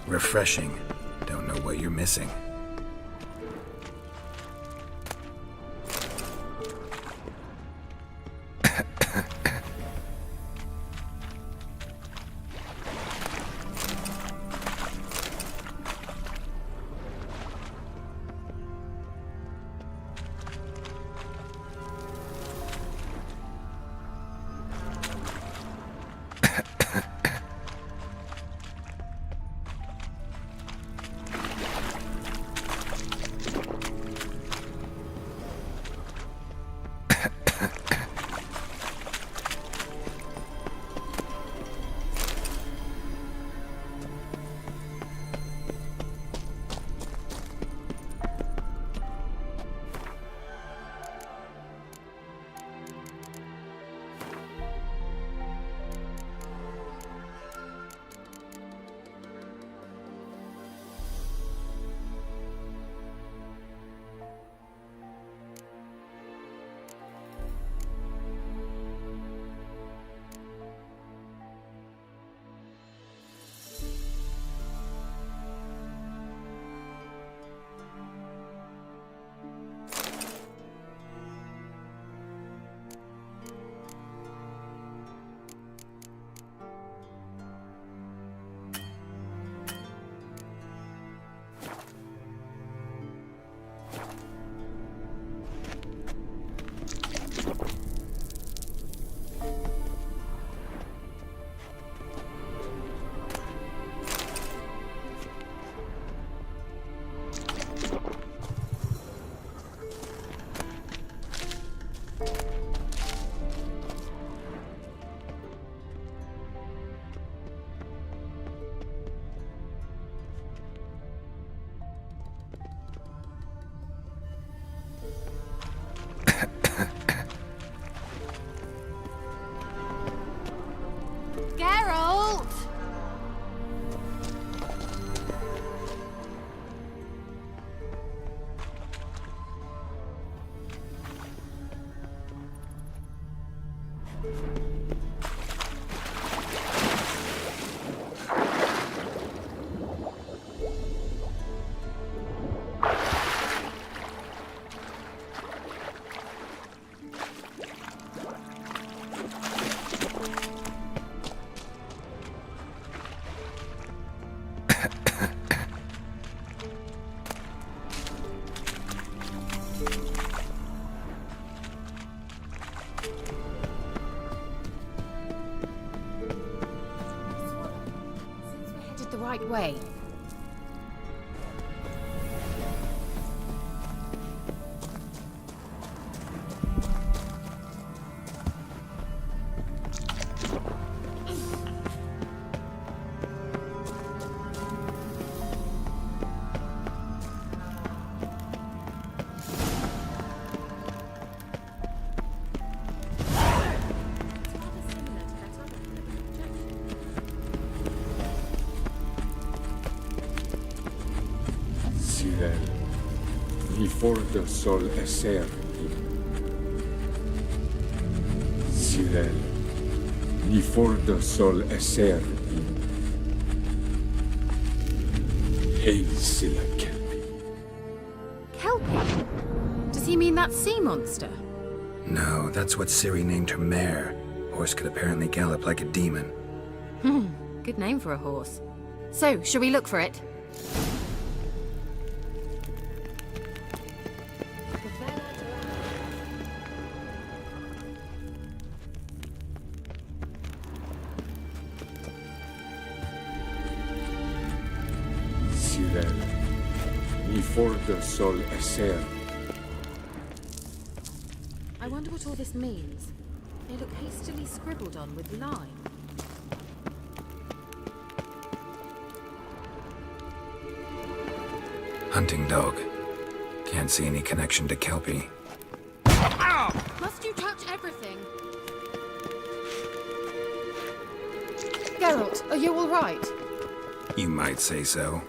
Refreshing. Don't know what you're missing. right way. Sirel, ni forte sol esser. Sirel, ni forte sol esser. Hail Silla Kelpie. Kelpie? Does he mean that sea monster? No, that's what Ciri named her mare. Horse could apparently gallop like a demon. Good name for a horse. So, shall we look for it? Sirel, ni forte sol esser. I wonder what all this means. They look hastily scribbled on with lime. Hunting dog. Can't see any connection to Kelpie. Must you touch everything? Geralt, are you all right? You might say so.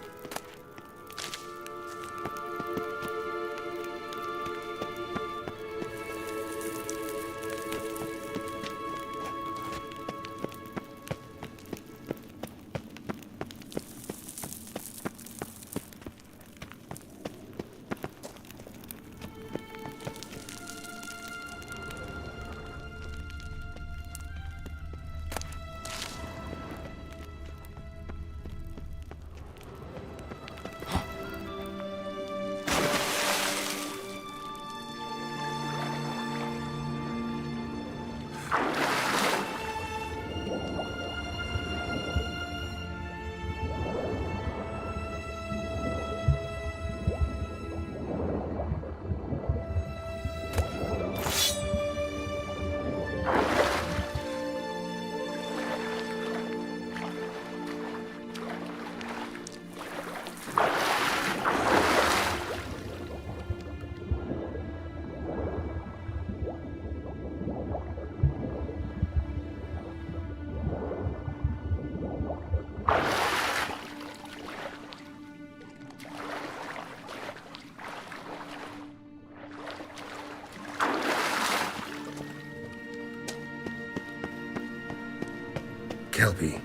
Kelpie.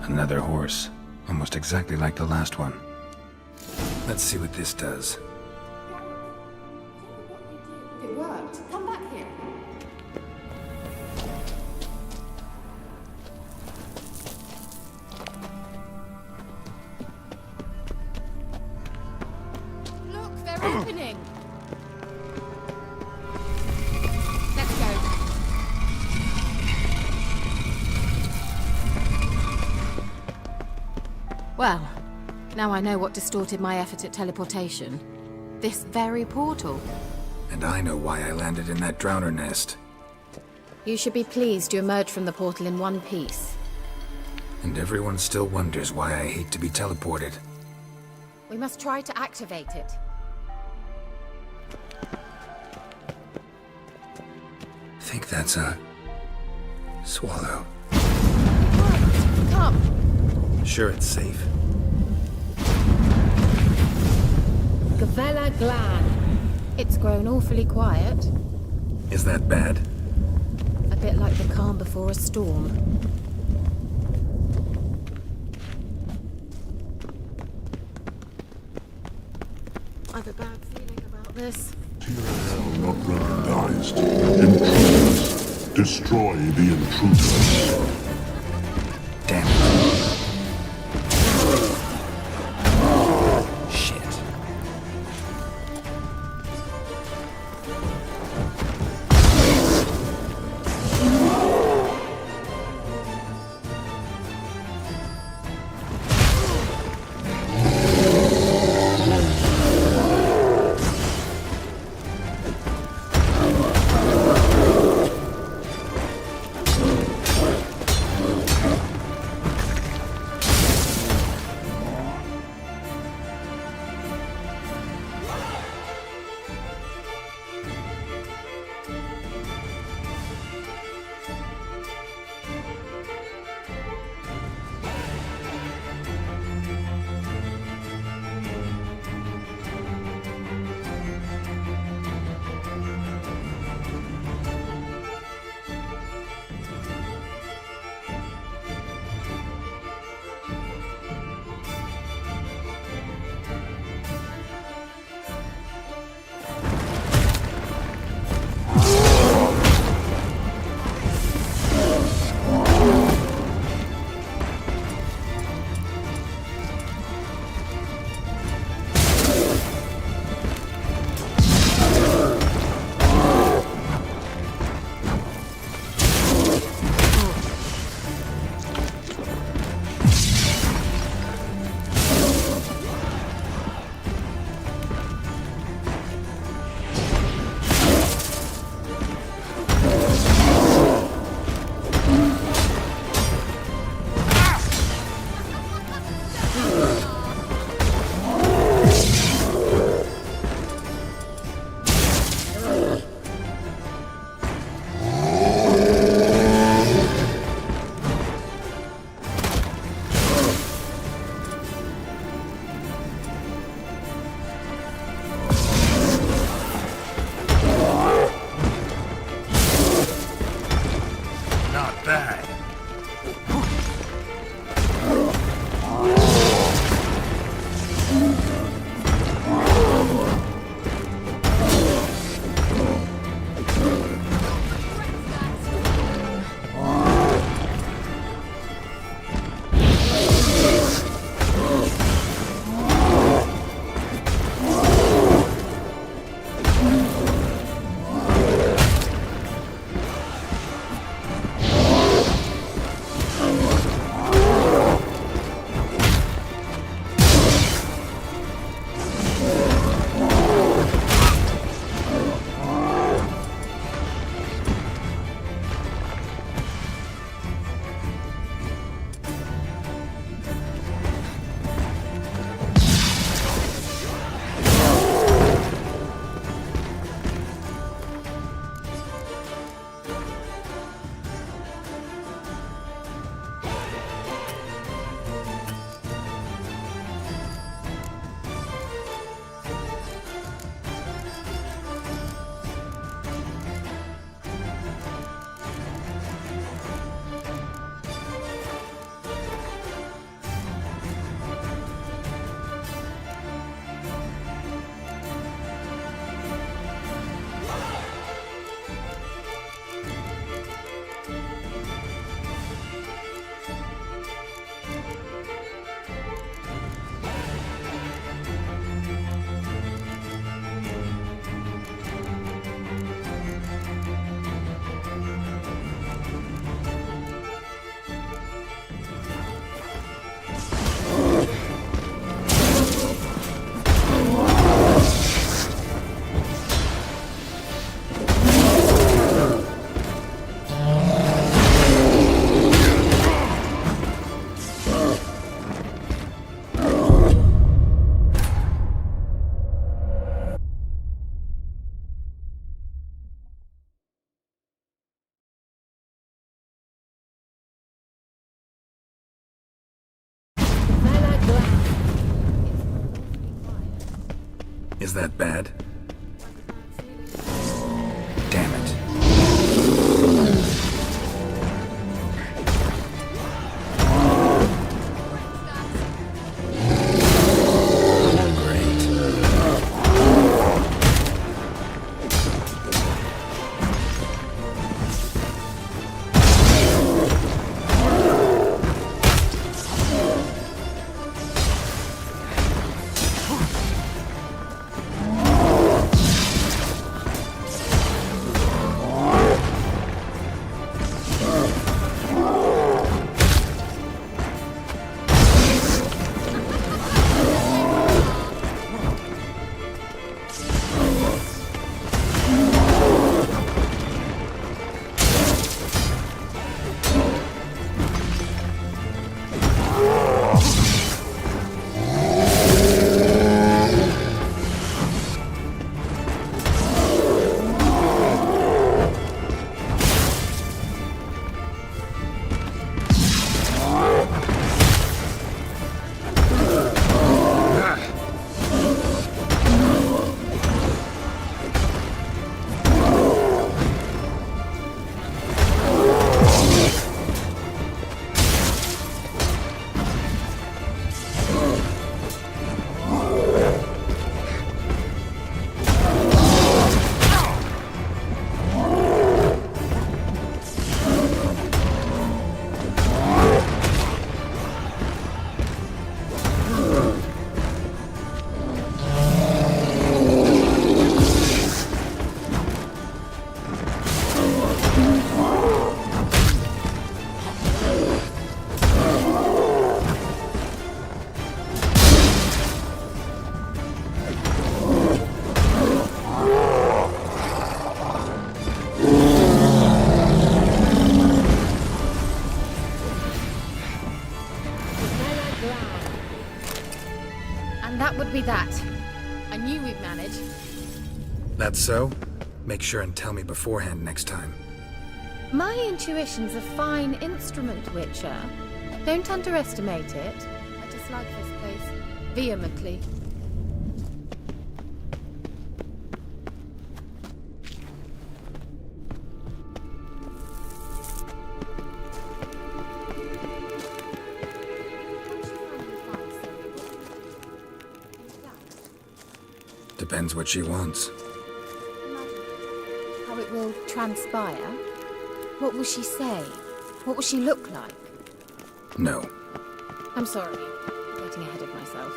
Another horse. Almost exactly like the last one. Let's see what this does. It worked. Come back here. Look, they're opening. Let's go. Well, now I know what distorted my effort at teleportation. This very portal. And I know why I landed in that drowner nest. You should be pleased you emerged from the portal in one piece. And everyone still wonders why I hate to be teleported. We must try to activate it. Think that's a swallow. Come. Sure it's safe. Gavella Glan. It's grown awfully quiet. Is that bad? A bit like the calm before a storm. I've a bad feeling about this. Not recognized. Intruders. Destroy the intruders. Damn it. Shit. Is that bad? Damn it. That would be that. I knew we'd manage. That's so? Make sure and tell me beforehand next time. My intuition's a fine instrument, Witcher. Don't underestimate it. I dislike this place vehemently. Depends what she wants. How it will transpire? What will she say? What will she look like? No. I'm sorry. I'm getting ahead of myself.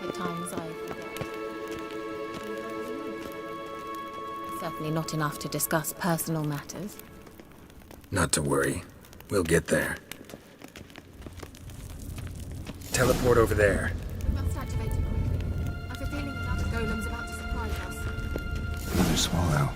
At times I forget. Certainly not enough to discuss personal matters. Not to worry. We'll get there. Teleport over there. We must activate it quickly. I have a feeling another golem's about to surprise us. Another swallow.